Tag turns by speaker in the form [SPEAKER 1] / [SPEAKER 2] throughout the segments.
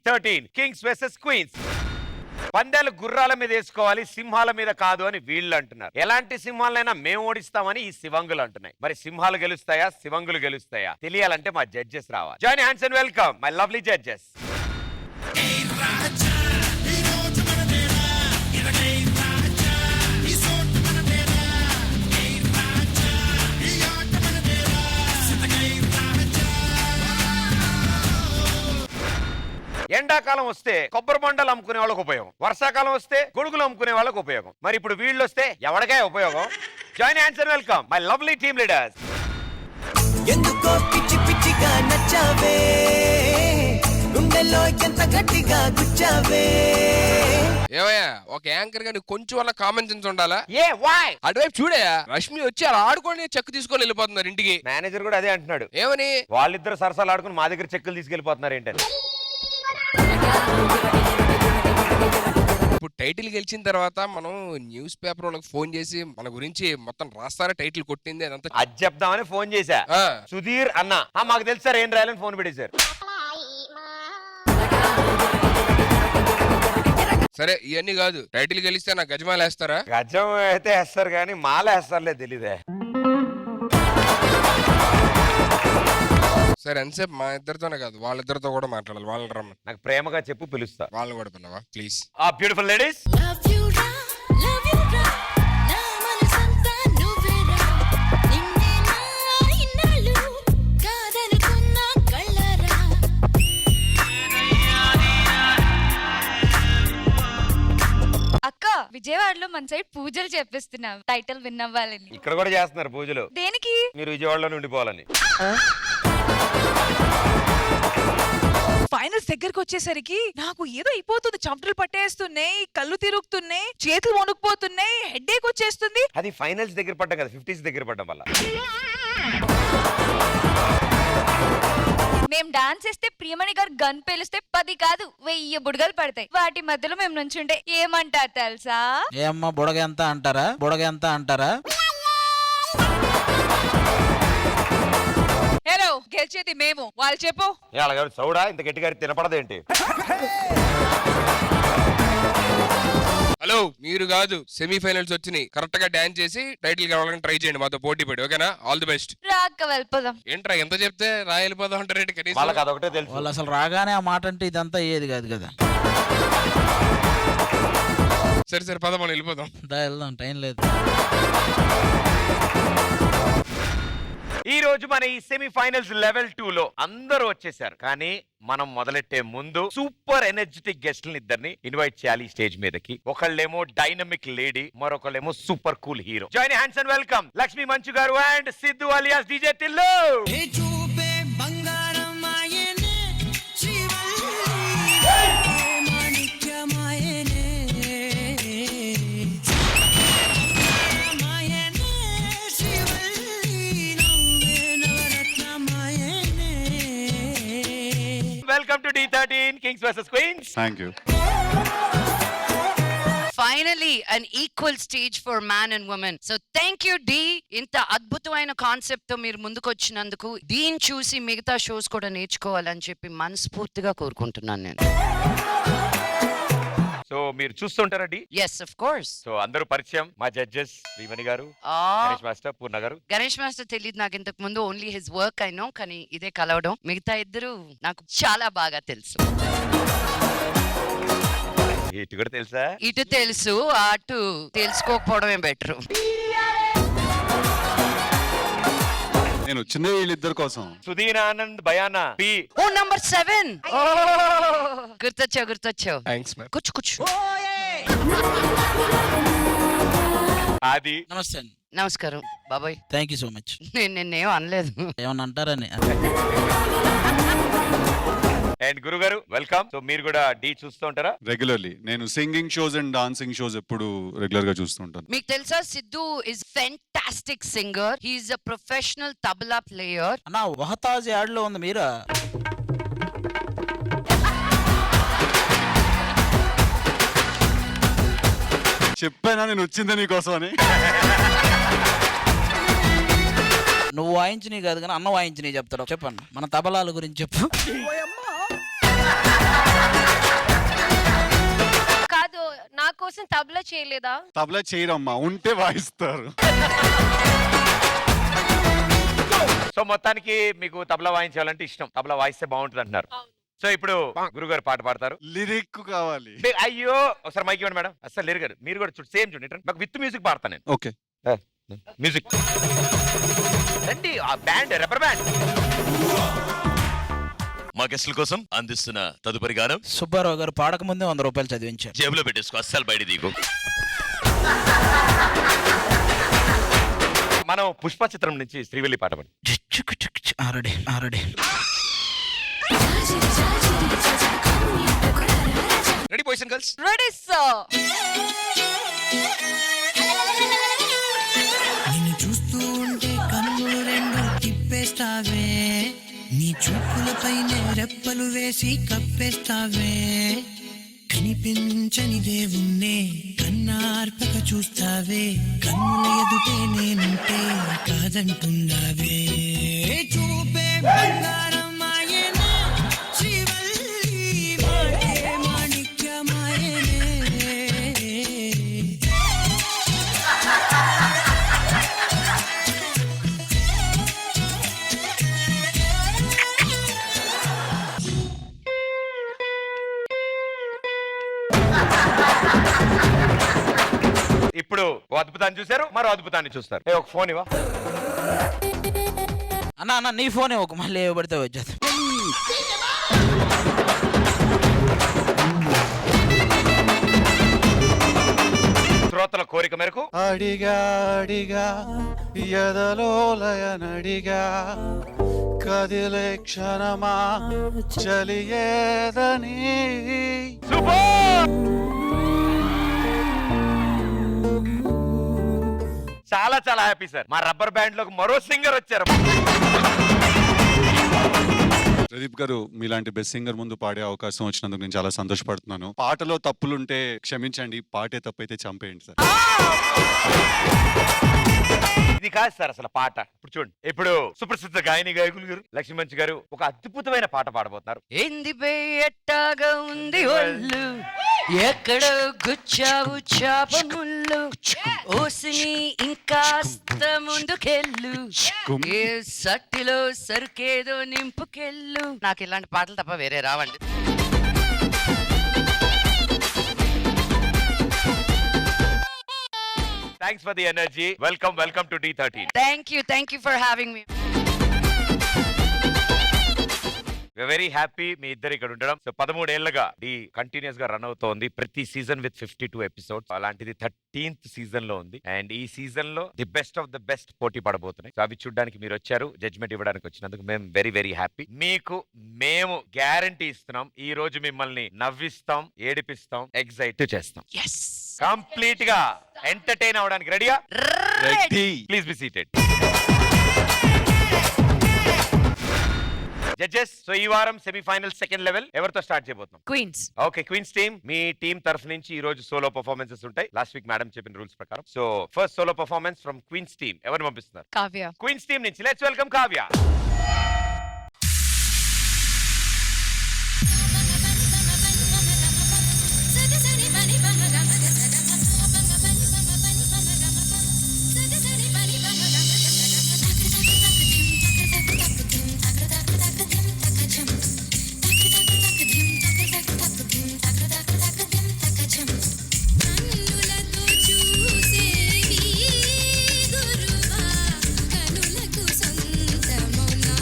[SPEAKER 1] D13 kings versus queens. పందాలు గుర్రాల మీద వేసుకోవాలి, సింహాల మీద కాదు అని వీళ్ళు అంటున్నారు. ఎలాంటి సింహాలైనా మేము ఓడిస్తామని ఈ శివంగులు అంటున్నాయి. మరి సింహాలు గెలుస్తాయా, శివంగులు గెలుస్తాయా తెలియాలంటే మా జడ్జెస్ రావాలి. Join hands and welcome my lovely judges. ఎండాకాలం వస్తే కొబ్బరి బొండలు అమ్ముకునే వాళ్ళకి ఉపయోగం, వర్షాకాలం వస్తే గొడుగులు అమ్ముకునే వాళ్ళకి ఉపయోగం. మరి ఇప్పుడు వీళ్ళు వస్తే ఎవరికే ఉపయోగం? Join hands and welcome my lovely team leaders.
[SPEAKER 2] ఎందుకో పిచ్చి పిచ్చిగా నచ్చావే, గుండెల్లో ఎంత గట్టిగా గుచ్చావే.
[SPEAKER 3] ఏవయ్యా ఒక యాంకర్ గా నీకు కొంచెం వల్ల కామన్ సెన్స్ ఉండాలా?
[SPEAKER 1] ఏ వై
[SPEAKER 3] అటువైపు చూడయా, రష్మి వచ్చి అలా ఆడుకొని చెక్ తీసుకొని వెళ్ళిపోతున్నారు ఇంటికి.
[SPEAKER 1] మేనేజర్ కూడా అదే అంటున్నాడు.
[SPEAKER 3] ఏమని?
[SPEAKER 1] వాళ్ళిద్దరు సరసాలు ఆడుకుని మా దగ్గర చెక్కులు తీసుకెళ్లిపోతున్నారు ఏంటని.
[SPEAKER 3] ఇప్పుడు టైటిల్ గెలిచిన తర్వాత మనం న్యూస్ పేపర్ వాళ్ళకి ఫోన్ చేసి మన గురించి మొత్తం రాస్తారా, టైటిల్ కొట్టింది అదంతా
[SPEAKER 1] అది చెప్దామని ఫోన్ చేశా. సుధీర్ అన్న మాకు తెలుసు సార్ ఏం రాయాలని ఫోన్ పెట్టేశారు.
[SPEAKER 3] సరే ఇవన్నీ కాదు, టైటిల్ గెలిస్తే నాకు గజమాలు వేస్తారా?
[SPEAKER 1] గజం అయితే వేస్తారు కానీ మాల వేస్తారులే తెలీదే.
[SPEAKER 3] సరే ఎంతసేపు మా ఇద్దరితోనే కాదు వాళ్ళిద్దరితో కూడా మాట్లాడాలి. వాళ్ళని రమ్మని
[SPEAKER 1] నాకు ప్రేమగా చెప్పు, పిలుస్తా.
[SPEAKER 3] వాళ్ళని కూడా పిల్లవా ప్లీజ్.
[SPEAKER 1] ఆ బ్యూటిఫుల్ లేడీస్.
[SPEAKER 4] అక్క విజయవాడలో మన సైడ్ పూజలు చేపిస్తున్నాం టైటిల్ విన్ అవ్వాలని.
[SPEAKER 1] ఇక్కడ కూడా చేస్తున్నారు పూజలు.
[SPEAKER 4] దేనికి?
[SPEAKER 1] మీరు విజయవాడలో ఉండిపోవాలని.
[SPEAKER 5] ఫైనల్స్ దగ్గరకు వచ్చేసరికి నాకు ఏదో అయిపోతుంది, చెమటలు పట్టేస్తున్నాయి, కళ్ళు తిరుగుతున్నాయి, చేతులు వణుకుపోతున్నాయి, హెడ్ఏక్ వచ్చేస్తుంది.
[SPEAKER 1] అది ఫైనల్స్ దగ్గర పడ్డం కదా, 50s దగ్గర పడ్డం వల్ల.
[SPEAKER 4] మేము డాన్స్ చేస్తే ప్రియమణి గారు గన్ పేలిస్తే 10 కాదు 1000 బుడగలు పడతాయి. వాటి మధ్యలో మేము నుంచుంటే ఏమంటారు తెలుసా?
[SPEAKER 6] ఏమ్మా బుడగ ఎంత అంటారా, బుడగ ఎంత అంటారా?
[SPEAKER 5] హలో గెలిచేది మేము, వాళ్ళు చెప్పు.
[SPEAKER 1] అలాగే సౌడా ఇంత గట్టిగా తినపడదేంటి?
[SPEAKER 3] హలో మీరు కాదు, సెమీఫైనల్స్ వచ్చినాయి, కరెక్ట్ గా డాన్స్ చేసి టైటిల్ కావాలని ట్రై చేయండి, మాతో పోటీ పడి. ఓకేనా? All the best.
[SPEAKER 4] రాక్క వెళ్ళిపోదాం.
[SPEAKER 3] ఏంట్రా ఎంత చెప్తే రాయలిపోదాం అంటారేంటి? కనీసం
[SPEAKER 1] వాళ్ళకి అదొకటే తెలుసు.
[SPEAKER 6] వాళ్ళు అసలు రాగానే ఆ మాట అంటే ఇదంతా ఏది కాదు కదా.
[SPEAKER 3] సరే సరే పద మనం వెళ్ళిపోదాం.
[SPEAKER 6] వెళ్దాం, టైం లేదు.
[SPEAKER 1] ఈ రోజు మన ఈ సెమీఫైనల్స్ లెవెల్ 2 లో అందరూ వచ్చేసారు. కానీ మనం మొదలెట్టే ముందు సూపర్ ఎనర్జెటిక్ గెస్ట్లని ఇద్దరిని ఇన్వైట్ చేయాలి స్టేజ్ మీదకి. ఒకళ్ళేమో డైనమిక్ లేడీ, మరొకళ్ళేమో super cool hero. Join hands and welcome Lakshmi Manchu garu and Siddhu alias DJ Tillu. Welcome to D13 Kings vs Queens.
[SPEAKER 7] Thank you.
[SPEAKER 8] Finally, an equal stage for man and woman. So thank you, D. ఇంత అద్భుతమైన concept తో మీరు ముందుకు వచ్చినందుకు, దీన్ని చూసి మిగతా shows కూడా నేర్చుకోవాలని చెప్పి మనస్ఫూర్తిగా కోరుకుంటున్నాను నేను.
[SPEAKER 1] సో మీరు చూస్తుంటారా D?
[SPEAKER 8] Yes, of course.
[SPEAKER 1] So అందరూ పరిచయం, మా జడ్జెస్ శ్రీమణి గారు, గణేష్ మాస్టర్, పూర్ణ గారు.
[SPEAKER 8] గణేష్ మాస్టర్ తెలియదు నాకు ఇంతకు ముందు, only his work I know, కానీ ఇదే కలవడం. మిగతా ఇద్దరు నాకు చాలా బాగా తెలుసు.
[SPEAKER 1] ఇటు కూడా తెలుసా?
[SPEAKER 8] ఇటు తెలుసు, అటు తెలుసుకోకపోవడమే బెటర్.
[SPEAKER 7] నేను వచ్చిందే వీళ్ళిద్దరి కోసం.
[SPEAKER 1] Sudheer Anand Bayana P.
[SPEAKER 8] O number 7. గుర్తొచ్చావు.
[SPEAKER 3] Thanks ma'am.
[SPEAKER 8] కూర్చో.
[SPEAKER 1] అది
[SPEAKER 6] నమస్తే.
[SPEAKER 8] నమస్కారం బాబాయ్.
[SPEAKER 6] Thank you so much.
[SPEAKER 8] నేను నిన్నేం అనలేదు.
[SPEAKER 6] ఏమన్నా అంటారని.
[SPEAKER 1] అండ్ గురు గారు వెల్కమ్. సో మీరు కూడా డి చూస్తూ ఉంటారా?
[SPEAKER 7] రెగ్యులర్లీ నేను singing shows and dancing shows ఎప్పుడు రెగ్యులర్ గా చూస్తుంటాను.
[SPEAKER 8] మీకు తెలుసా Siddhu is fantastic singer. He is a professional tabla player.
[SPEAKER 6] అన్నా వహతాజ్ యాడ్ లో ఉంది మీరా?
[SPEAKER 7] చెప్పానా నేను వచ్చిందే నీకోసం అని.
[SPEAKER 6] నువ్వు వాయించినవి కాదు కానీ అన్న వాయించినవి చెప్తాడు. చెప్పండి మన తబలాల గురించి చెప్పు.
[SPEAKER 9] కోసం తబలా చేయలేదా?
[SPEAKER 7] తబలా చేయరమ్మా, ఉంటే వాయిస్తారు.
[SPEAKER 1] సో మొత్తానికి మీకు తబలా వాయించాలంటే ఇష్టం, తబలా వాయిస్తే బాగుంటుంది అంటున్నారు. సో ఇప్పుడు గురుగారు పాట పాడతారు.
[SPEAKER 7] లిరిక్ కావాలి.
[SPEAKER 1] అయ్యో ఒకసారి మైక్ ఇవ్వండి మేడం. అసలు లిరిక్ మీరు కూడా చూడు, సేమ్ చూడండి, మాకు విత్ మ్యూజిక్ పాడతాను నేను.
[SPEAKER 7] ఓకే,
[SPEAKER 1] మ్యూజిక్ రండి. ఆ బ్యాండ్, రబ్బర్ బ్యాండ్.
[SPEAKER 10] మా గెస్టుల కోసం అందిస్తున్న తదుపరి గానం
[SPEAKER 6] సుబ్బారావు గారు పాడక ముందే 100 రూపాయలు చదివించారు.
[SPEAKER 10] జేబులో పెట్టేసుకో, అస్సలు బయట దిగు.
[SPEAKER 1] మనం పుష్ప చిత్రం నుంచి శ్రీవల్లి పాట పాడి.
[SPEAKER 6] ఆరడి ఆరడి
[SPEAKER 3] ready boys and girls?
[SPEAKER 5] Ready sir.
[SPEAKER 2] నిన్ను చూస్తూ ఉంటే కన్నులు రెండు తిప్పేస్తావే, నీ చూపులపైనే రెప్పలు వేసి కప్పేస్తావే, కనిపించని దేవుణ్ణే కన్నార్పక చూస్తావే, కన్నుల ఎదుటే నేనుంటే కాదంటున్నావే, చూపే బంగారం మాయనే, శ్రీవల్లి మాటే మాణిక్యమాయనే.
[SPEAKER 1] ఇప్పుడు ఓ అద్భుతాన్ని చూశారు, మరో అద్భుతాన్ని చూస్తారు. ఒక ఫోన్ ఇవ్వ.
[SPEAKER 6] అన్న అన్న నీ ఫోనే ఒక మళ్ళీ పడితే వచ్చేది.
[SPEAKER 1] శ్రోతల కోరిక మేరకు
[SPEAKER 7] అడిగా అడిగా ఎదలోలయనడిగా, కదిలే క్షణమా చలియేదని.
[SPEAKER 1] చాలా చాలా హ్యాపీ సార్. మా రబ్బర్ బ్యాండ్ లోకి మరో సింగర్ వచ్చారు.
[SPEAKER 7] ప్రదీప్ గారు, మీలాంటి బెస్ట్ సింగర్ ముందు పాడే అవకాశం వచ్చినందుకు నేను చాలా సంతోషపడుతున్నాను. పాటలో తప్పులుంటే క్షమించండి, పాటే తప్పైతే చంపేయండి సార్.
[SPEAKER 1] ఇది కాదు సార్ అసలు పాట. ఇప్పుడు చూడండి, ఇప్పుడు సుప్రసిద్ధ గాయని గాయకులు గారు లక్ష్మీ మంచి గారు ఒక అద్భుతమైన పాట పాడబోతున్నారు.
[SPEAKER 8] ఏంది బే ఎట్టాగా ఉంది ఒళ్ళు, ఎక్కడో గుచ్చావు చాప ముళ్ళు, ఓసిని ఇంకాస్త ముందుకెళ్ళు, ఏ సట్టిలో సరుకేదో నింపుకెళ్ళు. నాకు ఇలాంటి పాటలు తప్ప వేరే రావండి.
[SPEAKER 1] Thanks for the energy. Welcome welcome to D13.
[SPEAKER 8] Thank you for having me.
[SPEAKER 1] Very happy మీ ఇద్దరు ఇక్కడ ఉండడం. సో 13 ఏళ్లుగా డి కంటిన్యూస్ గా రన్ అవుతోంది, ప్రతి సీజన్ విత్ 52 ఎపిసోడ్స్. అలాంటిది 13th సీజన్ లో ఉంది. అండ్ ఈ సీజన్ లో the best of the best పోటీ పడబోతున్నాయి. సో అవి చూడడానికి మీరు వచ్చారు, జడ్జ్మెంట్ ఇవ్వడానికి వచ్చినందుకు మేము వెరీ వెరీ హ్యాపీ. మీకు మేము గ్యారంటీ ఇస్తున్నాం, ఈ రోజు మిమ్మల్ని నవ్విస్తాం, ఏడిపిస్తాం, ఎగ్జైట్ చేస్తాం. కంప్లీట్ గా ఎంటర్టైన్ అవడానికి రెడీయా? Please be seated. Judges, so ఈ వారం సెమీఫైనల్ సెకండ్ లెవెల్ ఎవరితో స్టార్ట్ చేయబోతున్నాం?
[SPEAKER 5] క్వీన్స్.
[SPEAKER 1] Okay, queens team. మీ టీం తరఫు నుంచి ఈ రోజు సోలో పర్ఫార్మెన్సెస్ ఉంటాయి, లాస్ట్ వీక్ మేడం చెప్పిన రూల్స్ ప్రకారం. So first solo performance from queens team. ఎవరిని పంపిస్తున్నారు?
[SPEAKER 5] కావ్య.
[SPEAKER 1] క్వీన్స్ టీమ్ నుంచి లెట్స్ వెల్కమ్ కావ్య.
[SPEAKER 2] కనులకు సొంతమౌనా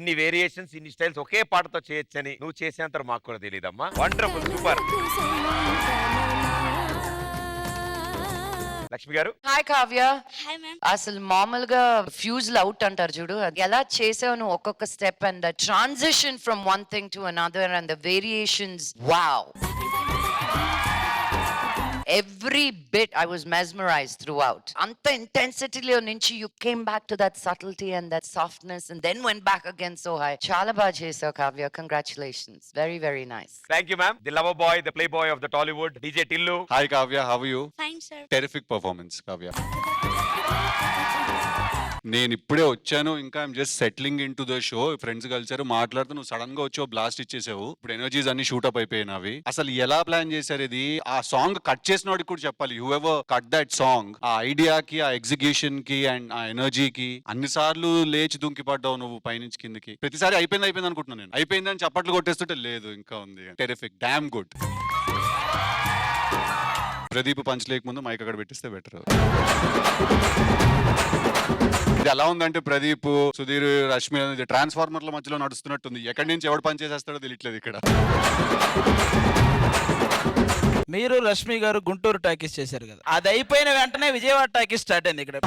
[SPEAKER 1] ఇన్ని వేరియేషన్స్, ఇన్ని స్టైల్స్ ఒకే పాటతో చేయొచ్చని నువ్వు చేసేంత మాకు కూడా తెలియదమ్మా. Wonderful, super. Lakshmi garu.
[SPEAKER 8] Hi Kavya.
[SPEAKER 9] Hi ma'am.
[SPEAKER 8] అసలు మామూలుగా ఫ్యూజ్లు అవుట్ అంటారు చూడు, అది ఎలా చేసావు నువ్వు ఒక్కొక్క step and the transition from one thing to another and the variations, wow. Every bit I was mesmerized throughout. Anta intensity lo nunchi you came back to that subtlety and that softness and then went back again so high. Chala ba chesavu Kavya, congratulations. Very very nice.
[SPEAKER 1] Thank you ma'am. The lover boy, the playboy of the Tollywood, DJ Tillu.
[SPEAKER 7] Hi Kavya, how you?
[SPEAKER 9] Fine sir.
[SPEAKER 7] Terrific performance Kavya. నేను ఇప్పుడే వచ్చాను, ఇంకా I'm just settling in to the show. Friends కలిసారు, మాట్లాడుతూ నువ్వు sudden గా వచ్చావు, blast ఇచ్చేసావు. ఇప్పుడు ఎనర్జీస్ అన్ని షూటప్ అయిపోయినవి. అసలు ఎలా ప్లాన్ చేశారు ఇది? ఆ సాంగ్ కట్ చేసిన వాడికి కూడా చెప్పాలి. Who ever cut that song, ఆ ఐడియాకి, ఆ ఎగ్జిక్యూషన్ కి అండ్ ఆ ఎనర్జీకి అన్నిసార్లు లేచి దుంకి పడ్డావు నువ్వు పైనుంచి కిందకి. ప్రతిసారి అయిపోయింది అనుకుంటున్నాను నేను. అయిపోయిందని చప్పట్లు కొట్టేస్తుంటే లేదు, ఇంకా ఉంది. Terrific, damn good. Pradeep punch లేక ముందు మైక్ అక్కడ పెట్టిస్తే బెటర్. ఇది ఎలా ఉందంటే ప్రదీప్, సుధీర్, రష్మి అనేది ట్రాన్స్ఫార్మర్ల మధ్యలో నడుస్తున్నట్టుంది. ఎక్కడి నుంచి ఎవడు పని చేసేస్తాడో తెలియట్లేదు ఇక్కడ.
[SPEAKER 6] మీరు రష్మి గారు గుంటూరు టాకీస్ చేశారు కదా, అది అయిపోయిన వెంటనే విజయవాడ టాకీస్ స్టార్ట్ అయింది ఇక్కడ.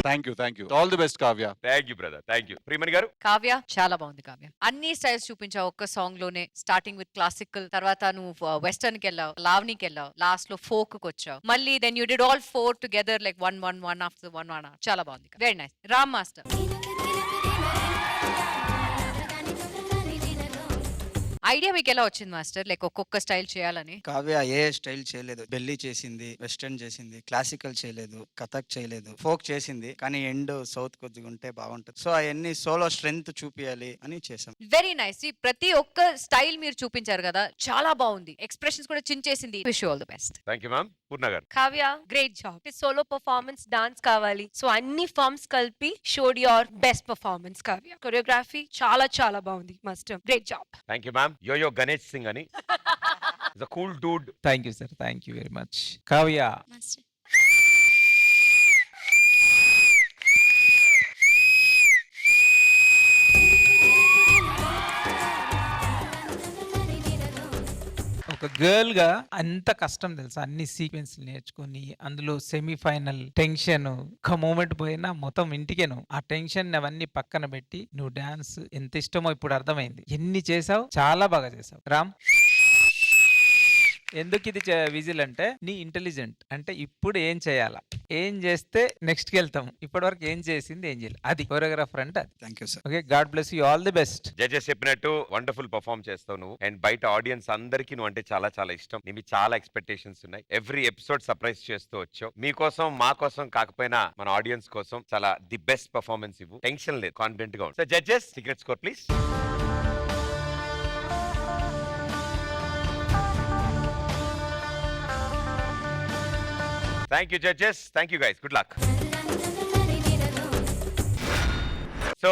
[SPEAKER 7] Thank you. All the best Kavya.
[SPEAKER 1] Thank you brother, thank you. Priyamani గారు.
[SPEAKER 11] కావ్య చాలా బాగుంది. కావ్య అన్ని స్టైల్స్ చూపించావు ఒక్క సాంగ్ లోనే. స్టార్టింగ్ విత్ క్లాసికల్, తర్వాత నువ్వు వెస్టర్న్ కి వెళ్ళావు, లావ్నీకి వెళ్ళావు, లాస్ట్ లో ఫోక్ కి వచ్చావు, మళ్ళీ then you did all 4 together like one after one. చాలా బాగుంది, very nice. Ram master, idea మీకు ఎలా వచ్చింది మాస్టర్, లైక్ ఒక్కొక్క స్టైల్ చేయాలని?
[SPEAKER 6] కావ్య ఏ స్టైల్ చేయలేదు. బెల్లీ చేసింది, వెస్టర్న్ చేసింది, క్లాసికల్ చేయలేదు, కథక్ చేయలేదు, ఫోక్ చేసింది. కానీ ఎండ్ సౌత్ కొద్దిగా ఉంటే బాగుంటుంది. సో అవన్నీ సోలో స్ట్రెంగ్త్ చూపియాలి అని చేసాం.
[SPEAKER 11] Very nice. ప్రతి ఒక్క స్టైల్ మీరు చూపించారు కదా, చాలా బాగుంది. ఎక్స్ప్రెషన్స్ కూడా చించేసింది. Wish you all the best.
[SPEAKER 1] Thank you ma'am. Purna garu.
[SPEAKER 12] Kavya great job. Solo performance, dance కావాలి. సో అన్ని ఫార్మ్స్ కలిపి showed your best performance Kavya. Choreography చాలా చాలా బాగుంది master, great job.
[SPEAKER 1] Thank you ma'am. Yo yo Ganesh Singh అని the cool dude.
[SPEAKER 13] Thank you sir, thank you very much. Kavya
[SPEAKER 9] master.
[SPEAKER 13] ఒక girl గా అంత కష్టం తెలుసా, అన్ని సీక్వెన్స్ నేర్చుకుని అందులో సెమీఫైనల్ టెన్షన్, ఒక మూమెంట్ పోయినా మొత్తం ఇంటికేను ఆ టెన్షన్ అవన్నీ పక్కన పెట్టి నువ్వు డాన్స్ ఎంత ఇష్టమో ఇప్పుడు అర్థమైంది. ఎన్ని చేసావు, చాలా బాగా చేసావు రామ్. ఎందుకు ఇది విజిల్ అంటే నీ ఇంటెలిజెంట్, అంటే ఇప్పుడు ఏం చేయాలా, ఏం చేస్తే నెక్స్ట్ కి వెళ్తాం, ఇప్పటి వరకు ఏం చేసింది, ఏం చేయాలి, అది కొరియోగ్రాఫర్ అంటే.
[SPEAKER 6] Thank you sir.
[SPEAKER 13] Okay, God bless you, all the best.
[SPEAKER 1] Judges చెప్పినట్టు వండర్ఫుల్ పర్ఫార్మ్ చేస్తావు నువ్వు. అండ్ బయట ఆడియన్స్ అందరికీ నువ్వు అంటే చాలా చాలా ఇష్టం. నీ చాలా ఎక్స్పెక్టేషన్స్ ఉన్నాయి. ఎవ్రీ ఎపిసోడ్ సర్ప్రైజ్ చేస్తూ వచ్చావు. మీకోసం, మా కోసం కాకపోయినా మన ఆడియన్స్ కోసం చాలా ది బెస్ట్ పర్ఫార్మెన్స్ ఇవ్వు. టెన్షన్ లేదు, కాన్ఫిడెంట్ గా ఉంది. So judges, secret score please. Thank you judges. Thank you guys. Good luck. So,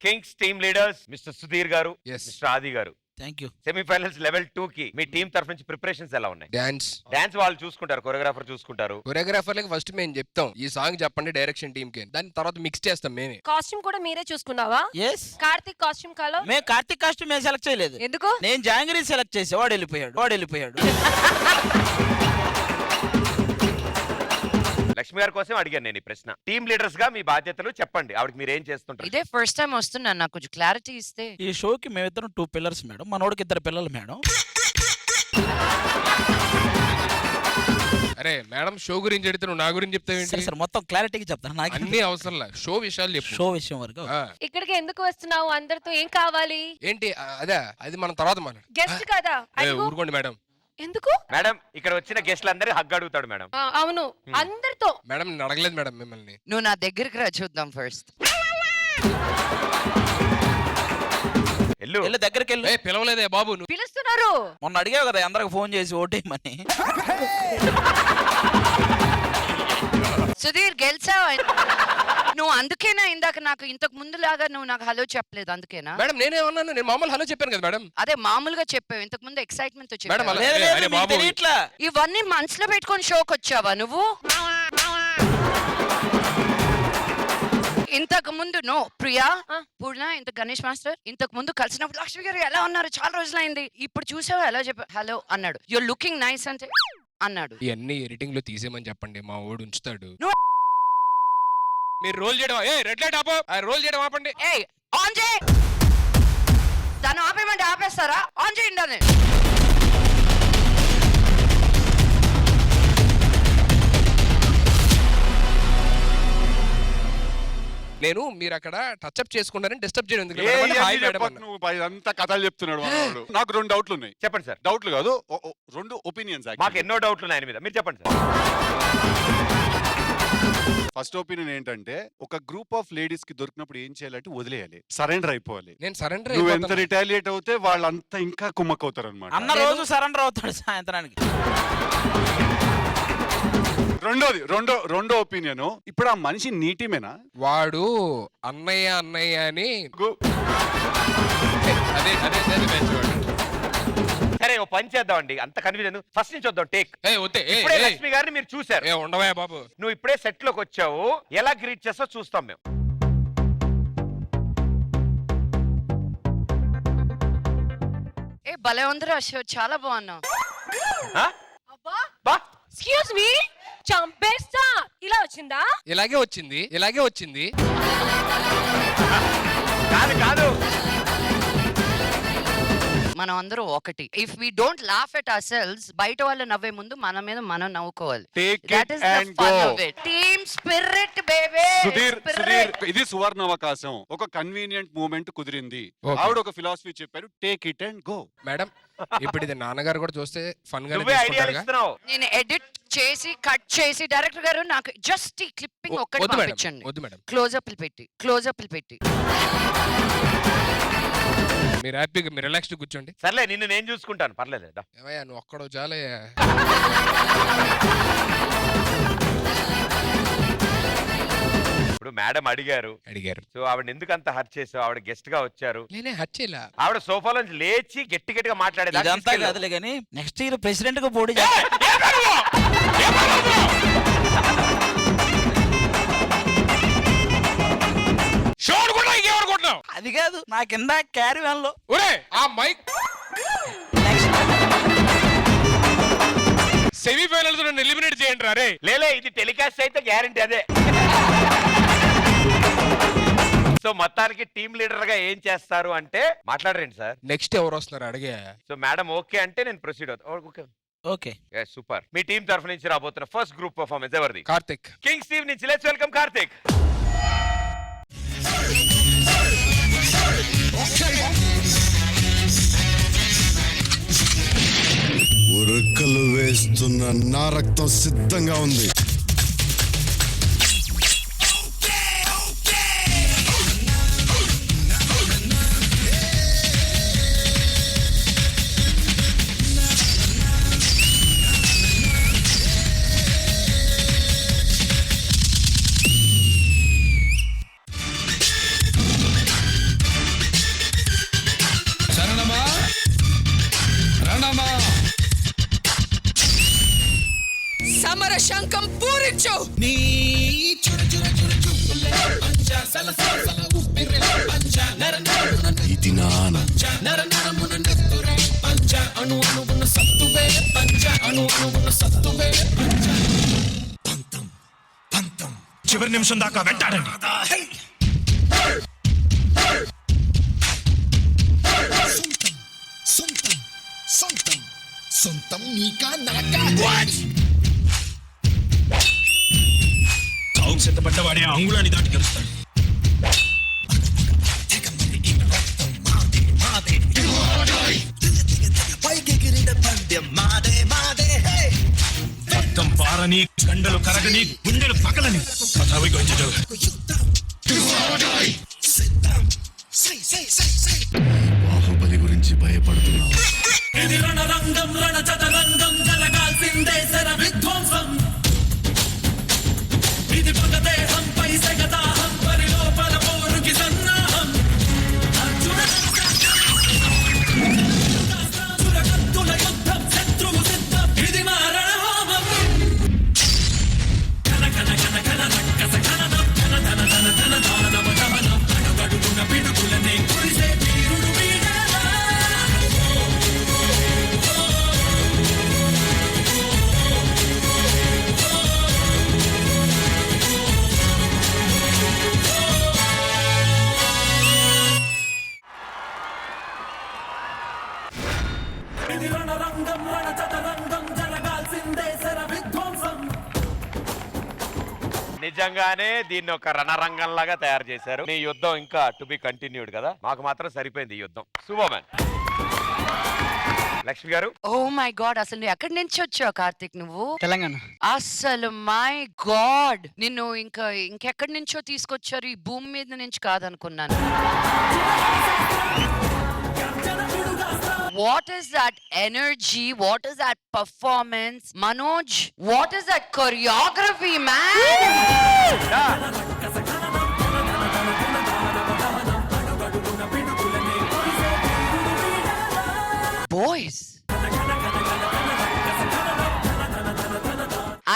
[SPEAKER 1] Kings team leaders, Mr. Sudhir garu,
[SPEAKER 3] Yes.
[SPEAKER 1] Mr. Adi garu.
[SPEAKER 6] Thank you.
[SPEAKER 1] Semifinals level 2 కి మీ team తరఫు నుంచి preparations ఎలా ఉన్నాయి? Dance వాళ్ళు చూసుకుంటారు, choreographer చూసుకుంటారు.
[SPEAKER 3] కొరియోగ్రాఫర్లకి first మేము చెప్తాం ఈ సాంగ్ చెప్పండి డైరెక్షన్ టీమ్ కి, దాని తర్వాత మిక్స్ చేస్తాం మేమే.
[SPEAKER 12] కాస్ట్యూమ్ కూడా మీరే చూసుకున్నావా?
[SPEAKER 6] ఎస్.
[SPEAKER 12] కార్తిక్ కాస్ట్యూమ్ కలర్
[SPEAKER 6] మేము కార్తిక్ కాస్ట్యూమ్ మేము సెలెక్ట్ చేయలేదు.
[SPEAKER 12] ఎందుకు?
[SPEAKER 6] నేను జాంగ్రీ సెలెక్ట్ చేసా, వాడు వెళ్ళిపోయాడు.
[SPEAKER 1] లక్ష్మి గారి కోసం అడిగాను నేను ఈ ప్రశ్న. టీమ్ లీడర్స్ గా మీ బాధ్యతలు చెప్పండి, ఆవిడకి మీరు ఏం చేస్తుంటారు?
[SPEAKER 8] ఇదే ఫస్ట్ టైం వస్తున్నాను, నాకు కొంచెం క్లారిటీ ఇస్తే.
[SPEAKER 6] ఈ షోకి మేమిద్దరం 2 పిల్లర్స్ మేడం, మనోడికి 2 పిల్లలు మేడం.
[SPEAKER 3] అరే మేడం, షో గురించి అడిగితే నువ్వు నా గురించి చెప్తావేంటి?
[SPEAKER 6] సార్ మొత్తం క్లారిటీగా చెప్తాను, నాకు
[SPEAKER 3] అన్ని అవసరం లే, షో విషయాలు చెప్పు.
[SPEAKER 6] షో విషయం వరకు.
[SPEAKER 12] ఇక్కడికి ఎందుకు వస్తున్నావు? అందరితో ఏం కావాలి?
[SPEAKER 3] ఏంటి అదే, అది మనం తర్వాత మనం.
[SPEAKER 12] గెస్ట్ కదా.
[SPEAKER 3] ఊరుకోండి మేడం.
[SPEAKER 12] ఎందుకు
[SPEAKER 1] మేడం? ఇక్కడ వచ్చిన గెస్ట్లు అందరూ హగ్ అడుగుతాడు మేడం.
[SPEAKER 12] అవును, అందరితో.
[SPEAKER 3] మేడం నేను అడగలేదు మేడం మిమ్మల్ని.
[SPEAKER 8] నువ్వు నా దగ్గరికి రా, చూద్దాం ఫస్ట్.
[SPEAKER 6] వెళ్ళు దగ్గరికి వెళ్ళు.
[SPEAKER 3] పిలవలేదే బాబు నువ్వు.
[SPEAKER 12] పిలుస్తున్నారు.
[SPEAKER 6] మొన్న అడిగావు కదా అందరికి ఫోన్ చేసి ఓటేయమని.
[SPEAKER 8] సుధీర్ గెలిచావు నువ్వు, అందుకేనా ఇందాక నాకు ఇంతకు ముందు లాగా నువ్వు నాకు హలో చెప్పలేదు? అందుకేనా
[SPEAKER 3] మేడం నేనేమన్నాను? నేను మామూలు హలో చెప్పాను కదా మేడం.
[SPEAKER 8] అదే మామూలుగా చెప్పావు, ఇంతకు ముందు ఎక్సైట్మెంట్ తో
[SPEAKER 3] మేడం
[SPEAKER 8] చెప్పావు. ఇవన్నీ మనసులో పెట్టుకొని షోకి వచ్చావా నువ్వు? ఇంతకు ముందు ప్రియా పూర్ణ ఇంత గణేష్ మాస్టర్ ఇంతకు ముందు కలిసినప్పుడు లక్ష్మి గారు ఎలా ఉన్నారు చాలా రోజులైంది ఇప్పుడు చూసావా ఎలా చెప్పా హలో అన్నాడు యూర్ లుకింగ్ నైస్ అంటే అన్నాడు.
[SPEAKER 3] ఇవన్నీ ఎడిటింగ్ లో తీసేయమని చెప్పండి, మా ఓడు ఉంచుతాడు.
[SPEAKER 8] No.
[SPEAKER 3] మీరు రోల్ చేయడం రెడ్ లైట్ ఆపో, రోల్ చేయడం ఆపండి.
[SPEAKER 8] ఆన్ చేయి, దాన్ని ఆపేయమంటే ఆపేస్తారా? ఆన్ చేయండి అని.
[SPEAKER 3] నేను మీరు అక్కడ టచ్అప్ చేసుకుంటారని డిస్టర్బ్ చేయడం ఎందుకు?
[SPEAKER 7] ఏ
[SPEAKER 3] మేడం, హాయ్
[SPEAKER 7] ఇవన్నీ
[SPEAKER 3] మేడం
[SPEAKER 7] చెప్పకు
[SPEAKER 3] అన్న.
[SPEAKER 7] నువ్వు ఇదంతా కథలు చెప్తున్నాడు మనోడు. నాకు 2 డౌట్లు ఉన్నాయి.
[SPEAKER 1] చెప్పండి సార్.
[SPEAKER 7] డౌట్లు కాదు, 2 ఒపీనియన్స్.
[SPEAKER 1] మాకు ఎన్నో డౌట్లు ఉన్నాయి ఆయన మీద, మీరు చెప్పండి సార్.
[SPEAKER 7] ఫస్ట్ ఒపీనియన్ ఏంటంటే, ఒక గ్రూప్ ఆఫ్ లేడీస్ కి దొరికినప్పుడు ఏం చేయాలంటే వదిలేయాలి, సరెండర్ అయిపోవాలి.
[SPEAKER 3] నేను సరెండర్
[SPEAKER 7] నువ్వు ఎంత రిటాలియేట్ అవుతే వాళ్ళంతా ఇంకా కుమ్మక్కవుతారు అనమాట.
[SPEAKER 2] అన్న రోజు సరెండర్ అవుతాడు సాయంత్రానికి.
[SPEAKER 7] రెండో ఒపీనియన్, ఇప్పుడు ఆ మనిషి నీటిమేనా?
[SPEAKER 3] వాడు అన్నయ్య అన్నయ్య అని అదే అదే అదే మంచివాడు.
[SPEAKER 1] సరే ఓ పని చేద్దామండి, అంత కన్ఫ్యూజన్ ఫస్ట్ నుంచి వద్దాం. టేక్
[SPEAKER 3] వద్దే
[SPEAKER 1] ఇప్పుడే లక్ష్మి గారిని మీరు చూసారు.
[SPEAKER 3] ఉండవా బాబు,
[SPEAKER 1] నువ్వు ఇప్పుడే సెట్ లోకి వచ్చావు, ఎలా గ్రీట్ చేస్తావు చూస్తాం మేము.
[SPEAKER 8] భలే ఉందిరా షో, చాలా బాగున్నావు.
[SPEAKER 12] ఎక్స్క్యూజ్ మీ, చంపేస్తా. ఇలా వచ్చిందా?
[SPEAKER 3] ఇలాగే వచ్చింది, ఇలాగే వచ్చింది.
[SPEAKER 1] కాదు కాదు,
[SPEAKER 8] మనం అందరూ ఒకటి. If we don't laugh at our selves, బయట వాళ్ళు నవ్వే ముందు మన మీద మనం నవ్వుకోవాలి. That is the fun of it. Team spirit baby.
[SPEAKER 7] Sudheer, ఇది సువర్ణ అవకాశం. ఒక కన్వీనియంట్ మూమెంట్ కుదిరింది. ఆవిడ ఒక ఫిలాసఫీ చెప్పారు, take it and go.
[SPEAKER 3] Madam, ఇప్పుడు ఇది నాన్నగారు కూడా చూస్తే ఫన్ గా
[SPEAKER 1] నువ్వే ఐడియాలు ఇస్తున్నావు.
[SPEAKER 8] నేను ఎడిట్ చేసి కట్ చేసి డైరెక్టర్ గారు నాకు జస్ట్ ఈ క్లిప్పింగ్ ఒక్కటి పంపించండి.
[SPEAKER 3] వద్దు మేడం,
[SPEAKER 8] క్లోజ్అప్లు పెట్టి
[SPEAKER 3] మీరు హ్యాపీగా మీరు రిలాక్స్డ్ కూర్చోండి.
[SPEAKER 1] సర్లే, నిన్ను నేను చూసుకుంటాను, పర్లేదు.
[SPEAKER 3] ఏమయ్యా నువ్వు ఒక్కడో చాలే.
[SPEAKER 1] ఇప్పుడు మేడం అడిగారు, సో ఆవిడ ఎందుకు అంత హర్ట్ చేసావు? ఆవిడ గెస్ట్ గా వచ్చారు.
[SPEAKER 3] నేనే హర్ట్ చేయలే.
[SPEAKER 1] ఆవిడ సోఫాలో నుంచి లేచి గట్టి గట్టిగా మాట్లాడేది.
[SPEAKER 2] ఇదంతా కాదులే కానీ నెక్స్ట్ ఇయర్ ప్రెసిడెంట్ గా పోటీ అది కాదు, నా కింద క్యారీ వ్యాన్ లో
[SPEAKER 3] ఆ మైక్ సెమీఫైనల్స్ నన్ను ఎలిమినేట్ చేయండి రా రే.
[SPEAKER 1] లేలే, ఇది టెలికాస్ట్ అయితే గ్యారంటీ అదే. సో మొత్తానికి టీమ్ లీడర్ గా ఏం చేస్తారు అంటే మాట్లాడరండి సార్.
[SPEAKER 3] నెక్స్ట్ ఎవరు వస్తున్నారు అడిగే.
[SPEAKER 1] సో మేడం ఓకే అంటే నేను ప్రొసీడ్ అవుతా.
[SPEAKER 2] Okay,
[SPEAKER 1] super. మీ టీం తరఫు నుంచి రాబోతున్న ఫస్ట్ గ్రూప్ పర్ఫార్మెన్స్ ఎవరిది?
[SPEAKER 3] కార్తిక్.
[SPEAKER 1] కింగ్స్ టీమ్ నుంచి లెట్స్ వెల్కమ్ కార్తిక్.
[SPEAKER 9] ఉరుకలు వేస్తున్న నా రక్తం సిద్ధంగా ఉంది.
[SPEAKER 5] సమర శంఖం పూరించు.
[SPEAKER 9] ఇది నాన్న
[SPEAKER 2] చివరి నిమిషం దాకా వెంటాడండి.
[SPEAKER 9] సొంతం నీకా నాకా?
[SPEAKER 2] చావుకు సిద్ధపడ్డవాడే అంగుళాన్ని దాటి గెలుస్తాడు. రక్తం పారని, కండలు కరగని, గుండెలు పగలని
[SPEAKER 9] బాహుబలి గురించి భయపడుతున్నావు.
[SPEAKER 2] ఇది రణరంగం, రణ చదరంగం, జరగాల్సిందే శర విధ్వంసం. ఇది పగదేహం పై సగదాహం, పరి లోపల పోరుకి సన్నాహం. చురకత్తుల యుద్ధం, శత్రువు సిద్ధం, ఇది మా రణహోమం. కన కన కన కన రక్కస కననం, ధన ధన ధన ధన ధన ఇది రణరంగం రణచదరంగం జరగాల్సిందే శర విధ్వంసం.
[SPEAKER 1] నిజంగానే దీన్ని ఒక రణరంగంలాగా తయారు చేశారు. మీ యుద్ధం ఇంకా టు బి కంటిన్యూడ్ కదా, మాకు మాత్రం సరిపోయింది ఈ యుద్ధం. సూపర్మన్. లక్ష్మి గారు,
[SPEAKER 8] ఓ మై గాడ్, అసలు నువ్వు ఎక్కడి నుంచి వచ్చావు కార్తిక్? నువ్వు
[SPEAKER 6] తెలంగాణ.
[SPEAKER 8] అసలు మై గాడ్, నిన్ను ఇంకెక్కడి నుంచో తీసుకొచ్చారు, ఈ భూమి మీద నుంచి కాదనుకున్నాను. What is that energy? What is that performance? Manoj, what is that choreography, man? Boys,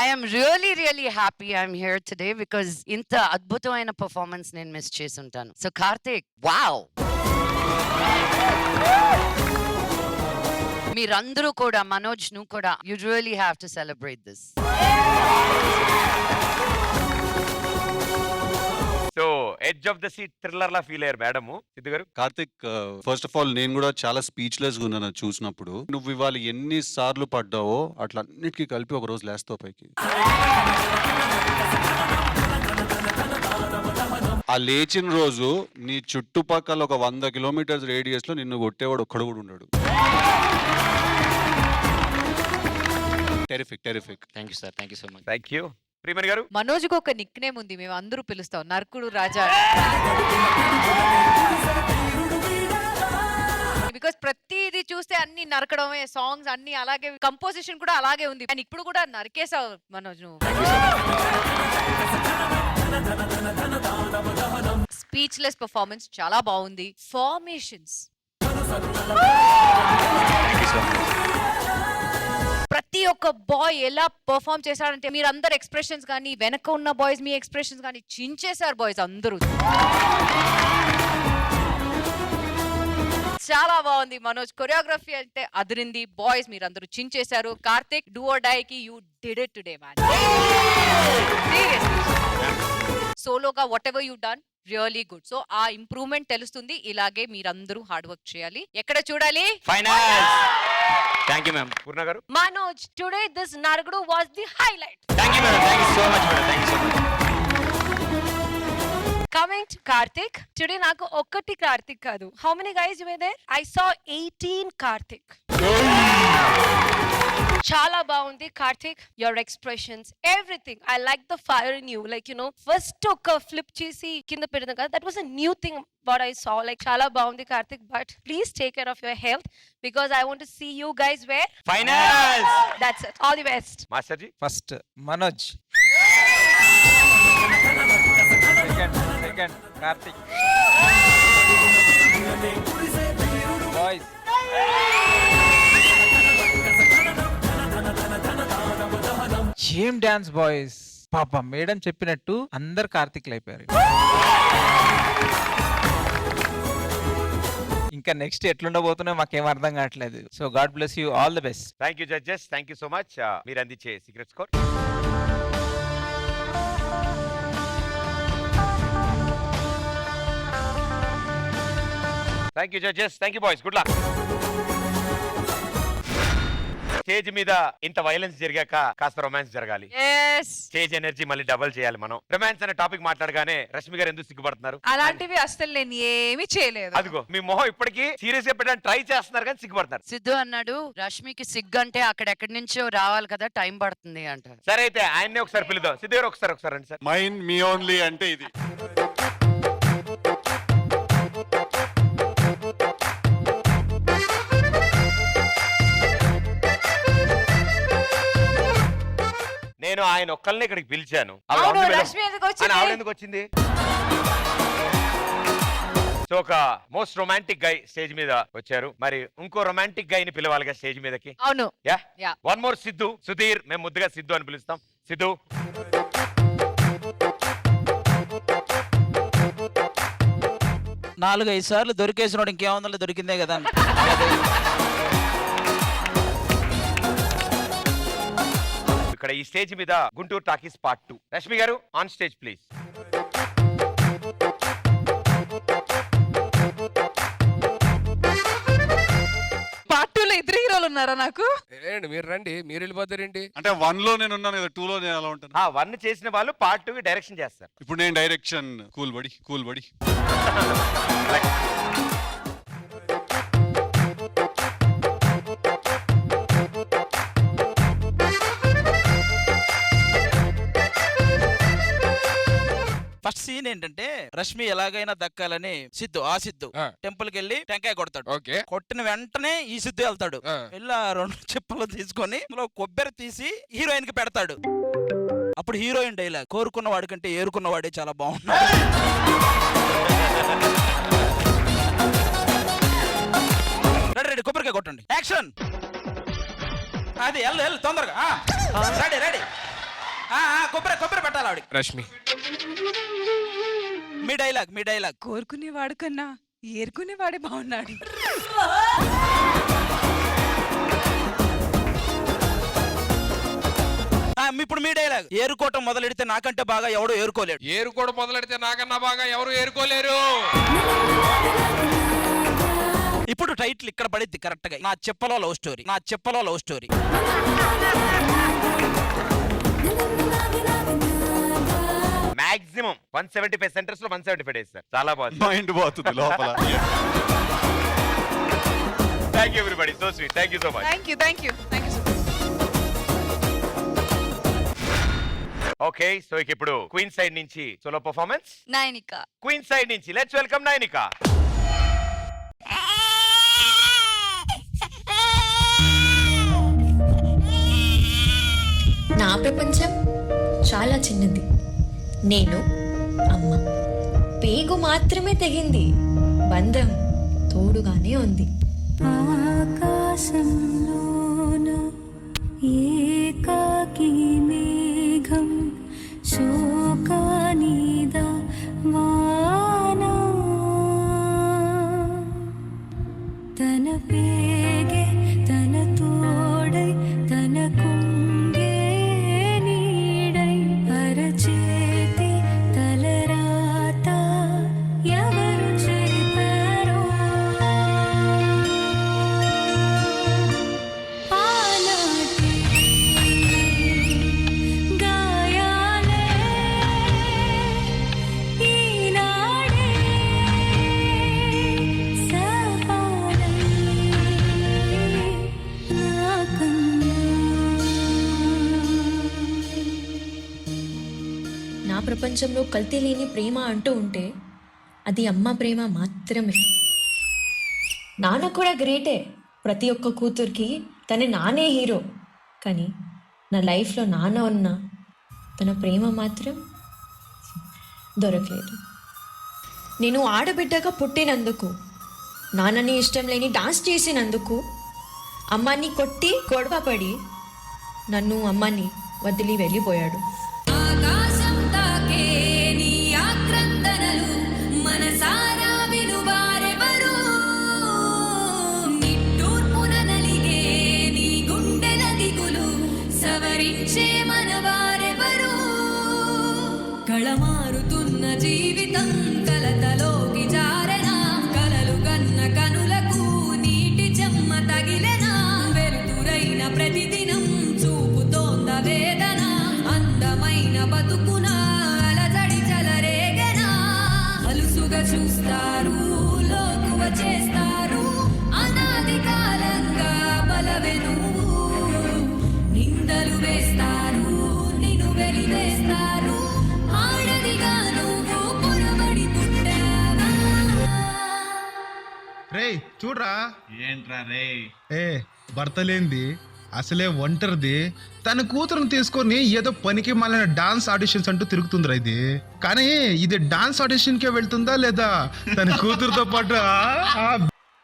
[SPEAKER 8] I am really happy I'm here today because inta adbhutamaina performance nen miss chesuntanu. So Karthik, wow. మీరందరూ కూడా, మనోజ్ నువ్వు కూడా, you really have to celebrate this.
[SPEAKER 1] So edge of the seat thriller law feel అయ్యారు madam Siddhu గారు.
[SPEAKER 7] Karthik, first of all నేను కూడా చాలా speechless గా ఉన్నాను చూసినప్పుడు. నువ్వు ఇవాళ ఎన్ని సార్లు పడ్డావో అట్లా అన్నిటికీ కలిపి ఒక రోజు లేస్తావు పైకి. ఆ లేచిన రోజు నీ చుట్టుపక్కల ఒక 100 కిలోమీటర్స్ రేడియస్ లో నిన్ను కొట్టేవాడు ఒక్కడు కూడా ఉన్నాడు. Terrific.
[SPEAKER 10] Thank you sir, thank you so much.
[SPEAKER 1] Thank you. Priyamani గారు,
[SPEAKER 11] మనోజ్కి ఒక నిక్ నేమ్ ఉంది, మేము అందరూ పిలుస్తాం నరకుడు రాజా. బికాస్ ప్రతిది చూస్తే అన్ని నరకడమే, సాంగ్స్ అన్ని అలాగే, కంపోజిషన్ కూడా అలాగే ఉంది. అండ్ ఇప్పుడు కూడా నరికేసావు మనోజ్ నువ్వు. స్పీచ్లెస్ పర్ఫార్మెన్స్ చాలా బాగుంది. ఫార్మేషన్స్ ప్రతి ఒక్క బాయ్ ఎలా పర్ఫార్మ్ చేశాడంటే, మీరు అందరు ఎక్స్ప్రెషన్స్ కానీ, వెనక ఉన్న బాయ్స్ మీ ఎక్స్ప్రెషన్స్ కానీ చించేశారు బాయ్స్ అందరూ. చాలా బాగుంది. మనోజ్ కొరియోగ్రఫీ అంటే అదిరింది. బాయ్స్ మీరందరూ చించేశారు. కార్తిక్, డూ ఆర్ డై కి you did it today man. సోలోగా whatever you done really good. So ఆ ఇంప్రూవ్మెంట్ తెలుస్తుంది. ఇలాగే మీరందరూ హార్డ్ వర్క్ చేయాలి. ఎక్కడ చూడాలి?
[SPEAKER 10] Finals. Thank you ma'am.
[SPEAKER 1] Purna garu,
[SPEAKER 12] Manoj, today this Nargudu was the highlight.
[SPEAKER 10] Thank you madam, thank you so much madam, thank you so much.
[SPEAKER 12] Coming to Karthik, today naku okkati Karthik kadu. How many guys were there? I saw 18 Karthik. Chala baundi Karthik, your expressions, everything. I like the fire in you. Like, you know, first took a flip chesi kinda pedina kada. That was a new thing what I saw. Like, chala baundi Karthik, but please take care of your health because I want to see you guys where?
[SPEAKER 10] Finals.
[SPEAKER 12] That's it. All the best.
[SPEAKER 1] Master ji.
[SPEAKER 13] First Manoj, second Karthik, boys ఏం dance boys. పాప madam చెప్పినట్టు అందరు కార్తిక్లు అయిపోయారు. ఇంకా next ఎట్లుండబోతున్నాయో మాకేం అర్థం కావట్లేదు. So God bless you, all the best.
[SPEAKER 1] Thank you judges, thank you so much. మీరు అందించే secret score. Thank you judges, thank you boys, good luck. Stage మీద ఇంత వైలెన్స్ జరిగాక కాస్త రొమాన్స్ జరగాలి. స్టేజ్ ఎనర్జీ మళ్ళీ డబుల్ చేయాలి. మనం రొమాన్స్ అనే టాపిక్ మాట్లాడగానే రష్మి గారు ఎందుకు సిగ్గుపడుతున్నారు?
[SPEAKER 5] అలాంటివి అసలు నేను ఏమీ చేయలేదు.
[SPEAKER 1] అదిగో మీ మొహం ఇప్పటికీ సీరియస్ గా పెట్టడానికి ట్రై చేస్తున్నారు కానీ సిగ్గుపడతారు.
[SPEAKER 8] సిద్ధు అన్నాడు, రష్మికి సిగ్గు అంటే అక్కడెక్కడి నుంచో రావాలి కదా, టైం పడుతుంది అంట.
[SPEAKER 1] సరే అయితే ఆయన్నే ఒకసారి పిలుద్దాం. సిద్ధు గారు ఒకసారి రండి సార్.
[SPEAKER 7] మైండ్ మీ ఓన్లీ అంటే ఇది.
[SPEAKER 1] నేను ఆయన ఒక్కళ్ళని ఇక్కడికి పిలిచాను.
[SPEAKER 5] అవును, రష్మి ఎందుకు వచ్చింది?
[SPEAKER 1] ఆవిడ ఎందుకు వచ్చింది? సో ఒక మోస్ట్ రొమాంటిక్ గై స్టేజ్ మీద వచ్చారు. మరి ఇంకో రొమాంటిక్ గై ని పిలవాలిగా స్టేజ్ మీదకి.
[SPEAKER 11] అవును.
[SPEAKER 1] Yeah, one more Siddhu. Sudheer, మేము ముద్దుగా సిద్ధు అని పిలుస్తాం. సిద్ధు,
[SPEAKER 14] 4-5 సార్లు దొరికేసినోడు ఇంకేముందో దొరికిందే కదా.
[SPEAKER 1] ఇక్కడ ఈ స్టేజ్ మీద గుంటూరు టాకీస్ పార్ట్ 2. రష్మి గారు ఆన్ స్టేజ్ ప్లీజ్.
[SPEAKER 5] పార్ట్ 2 లో ఇద్దరు వాళ్ళు ఉన్నారా నాకు?
[SPEAKER 3] ఏంటి మీరు రండి, మీరు వెళ్ళిపోతారేంటి?
[SPEAKER 7] అంటే 1 లో నేను ఉన్నాను కదా, 2 లో నేను ఎలా ఉంటాను?
[SPEAKER 1] 1 చేసిన వాళ్ళు పార్ట్ 2 డైరెక్షన్ చేస్తారు.
[SPEAKER 7] ఇప్పుడు నేను డైరెక్షన్ కూల్ బడి
[SPEAKER 14] ఫస్ట్ సీన్ ఏంటంటే రష్మి ఎలాగైనా దక్కాలని సిద్ధు టెంపుల్ కి వెళ్ళి టెంకాయ కొడతాడు.
[SPEAKER 3] ఓకే.
[SPEAKER 14] కొట్టిన వెంటనే ఈ సిద్ధు వెళ్తాడు. వెళ్ళి ఆ 2 చెప్పులు తీసుకొని అందులో కొబ్బరి తీసి హీరోయిన్ కి పెడతాడు. అప్పుడు హీరోయిన్ డైలాగ్, కోరుకున్న వాడి కంటే ఏరుకున్న వాడే చాలా బాగున్నాడు. రెడీ కొబ్బరికాయ కొట్టండి, యాక్షన్. అది వెళ్ళు తొందరగా, రెడీ. కొబ్బరి పెట్టాలి ఆవిడ.
[SPEAKER 3] రష్మి
[SPEAKER 14] మీ డైలాగ్.
[SPEAKER 5] కోరుకునేవాడు కన్నా ఏరుకునేవాడే బాగున్నాడు.
[SPEAKER 14] ఇప్పుడు మీ డైలాగ్. ఏరుకోవటం మొదలెడితే నాకంటే బాగా ఎవడో ఏరుకోలేడు.
[SPEAKER 3] ఏరుకోవడం మొదలెడితే నాకన్నా బాగా ఎవరు ఏరుకోలేరు.
[SPEAKER 14] ఇప్పుడు టైటిల్ ఇక్కడ పడిద్ది కరెక్ట్ గా. నా చెప్పలో లవ్ స్టోరీ.
[SPEAKER 1] మాక్సిమం 175 సెంటర్స్ లో 175 డేస్ సార్. చాలా బాగుంది.
[SPEAKER 7] మైండ్ పోతుంది లోపల.
[SPEAKER 1] Thank you everybody, so sweet. Thank you so much.
[SPEAKER 5] Thank you so much.
[SPEAKER 1] Okay, so ఇక ఇప్పుడు క్వీన్ సైడ్ నుంచి solo performance.
[SPEAKER 4] Nainika.
[SPEAKER 1] Queen side నుంచి లెట్స్ వెల్కమ్ నైనిక.
[SPEAKER 15] నా ప్రపంచం చాలా చిన్నది. నేను అమ్మ, పేగు మాత్రమే తెగింది, బంధం తోడుగానే ఉంది. ఆకాశంలోన ఏకాకి మేఘం శోకానిదా వానా తన పేగే తన తోడై తన కుంగే నీడై అరచేతి తలరాత ఎవరు చెరిపారో ఆనాటి గాయాలే ఈనాడే సపాలై నా ప్రపంచంలో కల్తీ లేని ప్రేమ అంటూ ఉంటే అది అమ్మ ప్రేమ మాత్రమే. నాన్న కూడా గ్రేటే, ప్రతి ఒక్క కూతురికి తన నానే హీరో. కానీ నా లైఫ్లో నాన్న ఉన్న తన ప్రేమ మాత్రం దొరకలేదు. నేను ఆడబిడ్డగా పుట్టినందుకు, నాన్నని ఇష్టం లేని డాన్స్ చేసినందుకు, అమ్మాన్ని కొట్టి గొడవ పడి నన్ను అమ్మని వదిలి వెళ్ళిపోయాడు.
[SPEAKER 2] ఆకాశం తాకే నీ ఆక్రందనలు మనసారా వినువారెవరు, నిట్టూర్పున నలిగే నీ గుండెల దిగులు సవరించే మనవారెవరు, కళమారుతున్న జీవితం కలతలోకి జారెనా, కలలు కన్న కనులకు నీటి చెమ్మ తగిలెనా, వెలుతురైన ప్రతిదినం చూపుతోంద వేదన, అందమైన బతుకున అలజడి చలరేగనా, అలుసుగా చూస్తారు లోకువ చేస్తారు, అనాది కాలంగా బలవెను నిందలు వేస్తారు, నిన్ను వెలివేస్తారు, ఆడదిగా నువ్వు పొరబడి పుట్టావా.
[SPEAKER 16] రే చూడ్రా. ఏంట్రా రే? భర్త లేనిది, అసలే ఒంటరిది, తన కూతురుని తీసుకొని ఏదో పనికి మళ్ళీ డాన్స్ ఆడిషన్స్ అంటూ తిరుగుతుందిరా ఇది. కానీ ఇది డాన్స్ ఆడిషన్ కే వెళ్తుందా లేదా తన కూతురుతో పాటు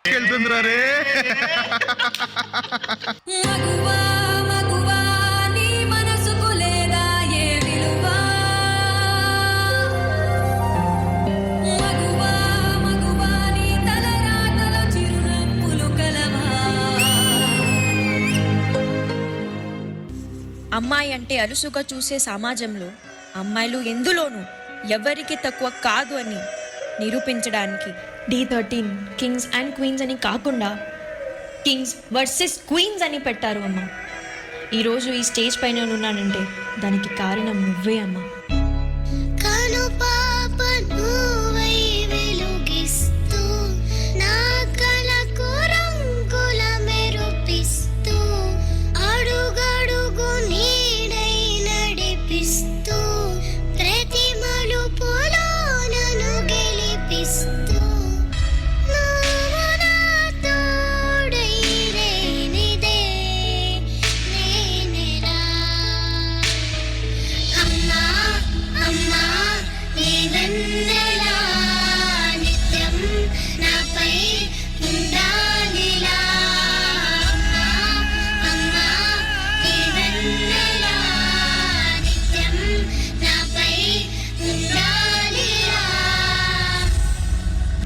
[SPEAKER 16] వెళ్తుందిరా రే?
[SPEAKER 2] మగువా మగువా నీ మనసుకు లేదా ఏ విలువ, మగువా మగువా నీ తలరాతలో చిరునవ్వులు కలవా.
[SPEAKER 15] అమ్మాయి అంటే అలుసుగా చూసే సమాజంలో అమ్మాయిలు ఎందులోనూ ఎవరికి తక్కువ కాదు అని నిరూపించడానికి D13 కింగ్స్ అండ్ క్వీన్స్ అని కాకుండా కింగ్స్ వర్సెస్ క్వీన్స్ అని పెట్టారు అమ్మా. ఈరోజు ఈ స్టేజ్ పైన ఉన్నానంటే దానికి కారణం నువ్వే అమ్మా.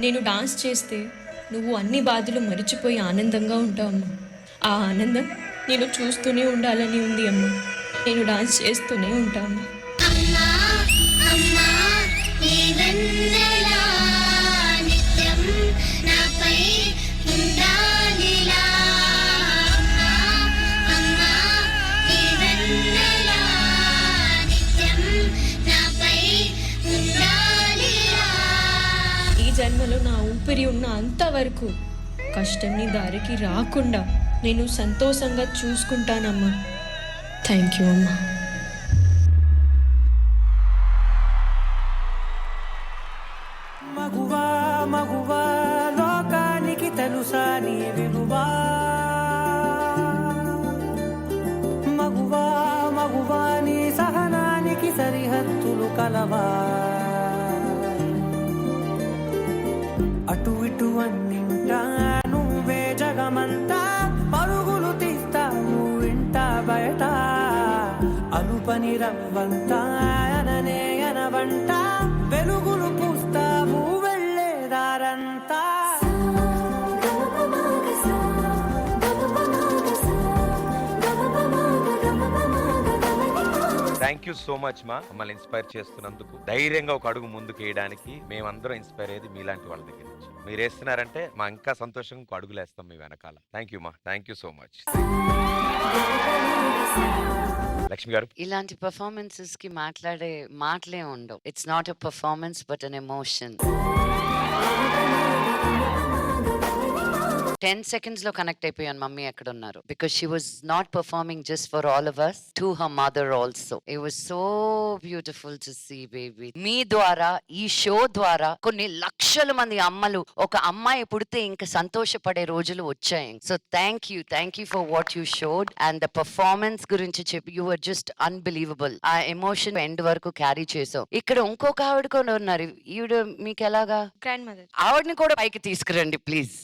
[SPEAKER 15] నేను డాన్స్ చేస్తే నువ్వు అన్ని బాధలు మరిచిపోయి ఆనందంగా ఉంటావమ్మా. ఆ ఆనందం నేను చూస్తూనే ఉండాలని ఉంది అమ్మా. నేను డాన్స్ చేస్తూనే ఉంటాను. జన్మలో నా ఊపిరి ఉన్న అంతవరకు కష్టంని దారికి రాకుండా నేను సంతోషంగా చూసుకుంటానమ్మా. థ్యాంక్ యూ అమ్మా.
[SPEAKER 2] మగువా మగువా లోకానికి తెలుసా నీ విలువా, మగువా మగువా నీ సహనానికి సరిహద్దులు కలవా, అటు ఇటు అన్నింటా నువ్వే జగమంతా, పరుగులు తీస్తావు ఇంట బయట, అలుపని రవ్వంతా అననే అనవంట, వెలుగులు పూస్తావు వెళ్ళేదారంతా.
[SPEAKER 1] థ్యాంక్ యూ సో మచ్ మా, మమ్మల్ని ఇన్స్పైర్ చేస్తున్నందుకు. ధైర్యంగా ఒక అడుగు ముందుకు వేయడానికి మేమందరం ఇన్స్పైర్ అయ్యేది మీలాంటి వాళ్ళ దగ్గర నుంచి. మీరు వేస్తున్నారంటే మా ఇంకా సంతోషంగా ఇంకో అడుగులు వేస్తాం మీ వెనకాల. థ్యాంక్ యూ మా, thank you so much. Lakshmi garu,
[SPEAKER 8] ఇలాంటి పర్ఫార్మెన్సెస్ కి మాట్లాడే మాటలే ఉండవు. It's not a performance but an emotion. 10 seconds లో కనెక్ట్ అయిపోయాను మమ్మీ ఎక్కడ ఉన్నారు. Because she was not performing just for all of us, to her mother also. It was so beautiful to see baby. మీ ద్వారా, ఈ show ద్వారా కొన్ని లక్షల మంది అమ్మలు ఒక అమ్మాయి పుడితే ఇంకా సంతోషపడే రోజులు వచ్చాయి. So thank you for what you showed and the performance గురించి చెప్పి యూ ఆర్ జస్ట్ అన్బిలీవబుల్. ఆ ఎమోషన్ ఎండ్ వరకు క్యారీ చేసావు. ఇక్కడ ఇంకొక ఆవిడ కూడా ఉన్నారు. ఈవిడ మీకు ఎలాగా?
[SPEAKER 15] Grand mother.
[SPEAKER 8] ఆవిడని కూడా పైకి తీసుకురండి please.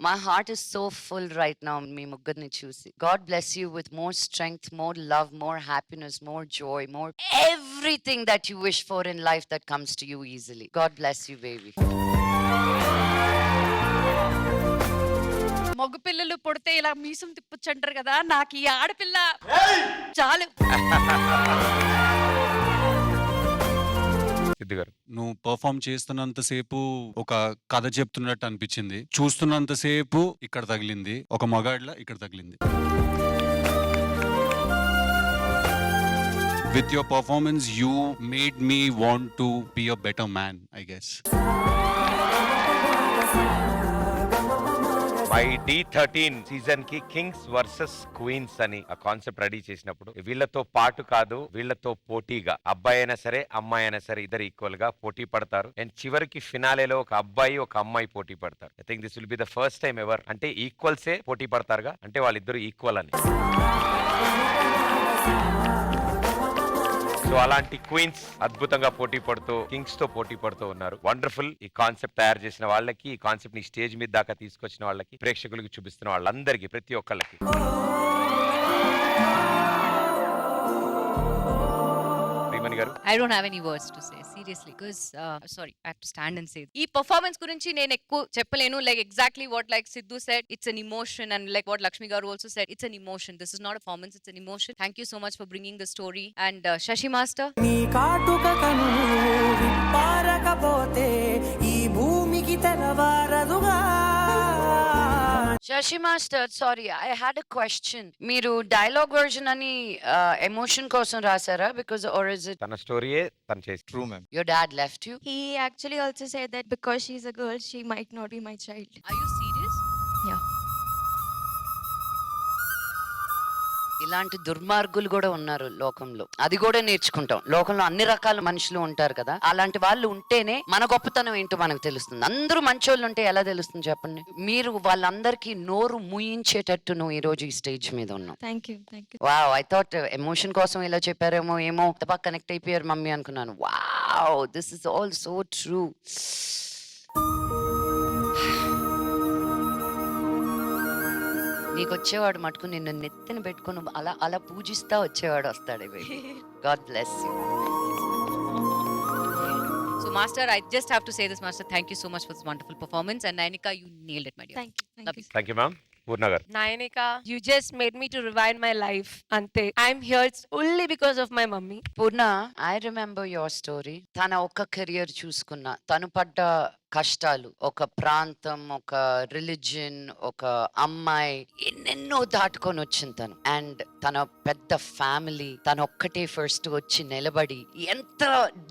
[SPEAKER 8] My heart is so full right now, me muggarni chusi. God bless you with more strength, more love, more happiness, more joy, more everything that you wish for in life that comes to you easily. God bless you, baby.
[SPEAKER 11] మగ పిల్లలు పుడితే ఇలా మీసం తిప్పొచ్చు అంటారు కదా, నాకు ఈ ఆడపిల్ల చాలు.
[SPEAKER 7] నువ్వు పర్ఫామ్ చేస్తున్నంతసేపు ఒక కథ చెప్తున్నట్టు అనిపించింది, చూస్తున్నంతసేపు ఇక్కడ తగిలింది, ఒక మగాడ్ల ఇక్కడ తగిలింది. With your performance, you made me want to be a better man, I guess.
[SPEAKER 1] My D13 season కి కింగ్స్ వర్సెస్ క్వీన్స్ అని ఆ కాన్సెప్ట్ రెడీ చేసినప్పుడు వీళ్ళతో పాటు కాదు, వీళ్ళతో పోటీగా అబ్బాయి అయినా సరే అమ్మాయి అయినా సరే ఇద్దరు ఈక్వల్ గా పోటీ పడతారు. అండ్ చివరికి ఫినాలేలో ఒక అబ్బాయి ఒక అమ్మాయి పోటీ పడతారు. I think this will be the first time ever. అంటే ఈక్వల్సే పోటీ పడతారుగా, అంటే వాళ్ళిద్దరు ఈక్వల్ అని. సో అలాంటి క్వీన్స్ అద్భుతంగా పోటీ పడుతూ కింగ్స్ తో పోటీ పడుతూ ఉన్నారు. వండర్ఫుల్. ఈ కాన్సెప్ట్ తయారు చేసిన వాళ్ళకి, ఈ కాన్సెప్ట్ ని స్టేజ్ మీద దాకా తీసుకొచ్చిన వాళ్ళకి, ప్రేక్షకులకి చూపిస్తున్న వాళ్ళందరికీ, ప్రతి ఒక్కళ్ళకి గారు?
[SPEAKER 11] I don't have any words to say seriously because sorry I have to stand and say ఈ performance గురించి నేను ఎక్కువ చెప్పలేను like exactly what like Sidhu said it's an emotion and like what Lakshmi garu also said it's an emotion. This is not a performance, it's an emotion. Thank you so much for bringing the story and Shashi Master
[SPEAKER 2] నీ కాటుక కన్నులు విప్పారకపోతే ఈ భూమికి తెరవారదుగా.
[SPEAKER 8] Sashi master sorry I had a question. మీరు dialogue version అని emotion కోసం రాసారా? బికాజ్ ఆర్ ఇస్ ఇట్
[SPEAKER 1] తన స్టోరీయే తను చేసి true ma'am.
[SPEAKER 8] Your dad left you?
[SPEAKER 15] He actually also said that because she's a girl, she might not be my child.
[SPEAKER 11] are you serious?
[SPEAKER 15] Yeah.
[SPEAKER 8] ఇలాంటి దుర్మార్గులు కూడా ఉన్నారు లోకంలో, అది కూడా నేర్చుకుంటాం. లోకంలో అన్ని రకాల మనుషులు ఉంటారు కదా, అలాంటి వాళ్ళు ఉంటేనే మన గొప్పతనం ఏంటో మనకు తెలుస్తుంది. అందరూ మంచోళ్ళు ఉంటే ఎలా తెలుస్తుంది చెప్పండి? మీరు వాళ్ళందరికీ నోరు ముయించేటట్టు నువ్వు ఈ రోజు ఈ స్టేజ్ మీద ఉన్నావు.
[SPEAKER 15] Thank you.
[SPEAKER 8] Wow, I thought emotion కోసం ఇలా చెప్పారేమో, ఏమో తప్ప కనెక్ట్ అయిపోయారు మమ్మీ అనుకున్నాను. Wow, this is all so true. నీకు వచ్చేవాడు మటుకు నిన్ను నెత్తిన పెట్టుకుని అలా అలా పూజిస్తా వచ్చేవాడు వస్తాడు. God bless you.
[SPEAKER 11] So Master, I just have to say this, Master, thank you so much for this wonderful performance and Nainika, you nailed it, my dear.
[SPEAKER 15] Thank you.
[SPEAKER 1] Thank you ma'am. Purna garu?
[SPEAKER 12] Nayanika, you just made me to rewind my life. Ante, I'm here only because of my mummy.
[SPEAKER 8] Purna, I remember your story. తన ఒక్క career చూసుకున్న, తను పడ్డ కష్టాలు, ఒక ప్రాంతం, ఒక religion, ఒక అమ్మాయి, ఎన్నెన్నో దాటుకొని వచ్చింది తను. అండ్ తన పెద్ద ఫ్యామిలీ, తను ఒక్కటే ఫస్ట్ వచ్చి నిలబడి, ఎంత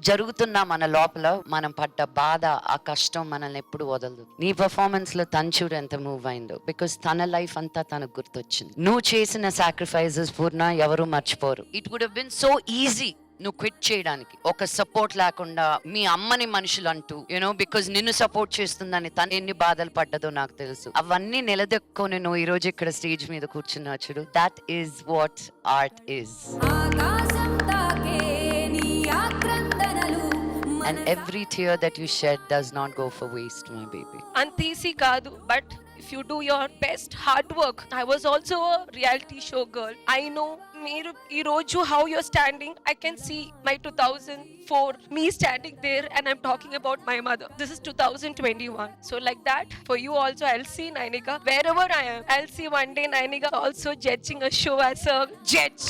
[SPEAKER 8] జరుగుతున్నా మన లోపల మనం పడ్డ బాధ, ఆ కష్టం మనల్ని ఎప్పుడు వదలదు. నీ పర్ఫార్మెన్స్ లో తను చూడు ఎంత మూవ్ అయిందో. బికాస్ తన లైఫ్ అంతా తనకు గుర్తొచ్చింది. నువ్వు చేసిన సాక్రిఫైజెస్ పూర్ణ ఎవరు మర్చిపోరు. It would have been so easy నువ్వు క్విట్ చేయడానికి, ఒక సపోర్ట్ లేకుండా. మీ అమ్మని మనుషులు అంటూ యూనో, బికాజ్ నిన్ను సపోర్ట్ చేస్తుందని తను ఎన్ని బాధలు పడ్డదో నాకు తెలుసు. అవన్నీ నిలదొక్కుని నువ్వు ఈ రోజు ఇక్కడ స్టేజ్ మీద కూర్చున్నా చూడు. That is what art is. And every tear that you shed does not go for waste, my baby.
[SPEAKER 12] Antisi kaadu, but if you do your best hard work, I was also a reality show girl. I know మీరు ఈ రోజు how you're standing, I can see my 2004 me standing there and I'm talking about my mother. This is 2021. So like that, for you also I'll see Nainika wherever I am. I'll see one day Nainika also judging a show as a judge.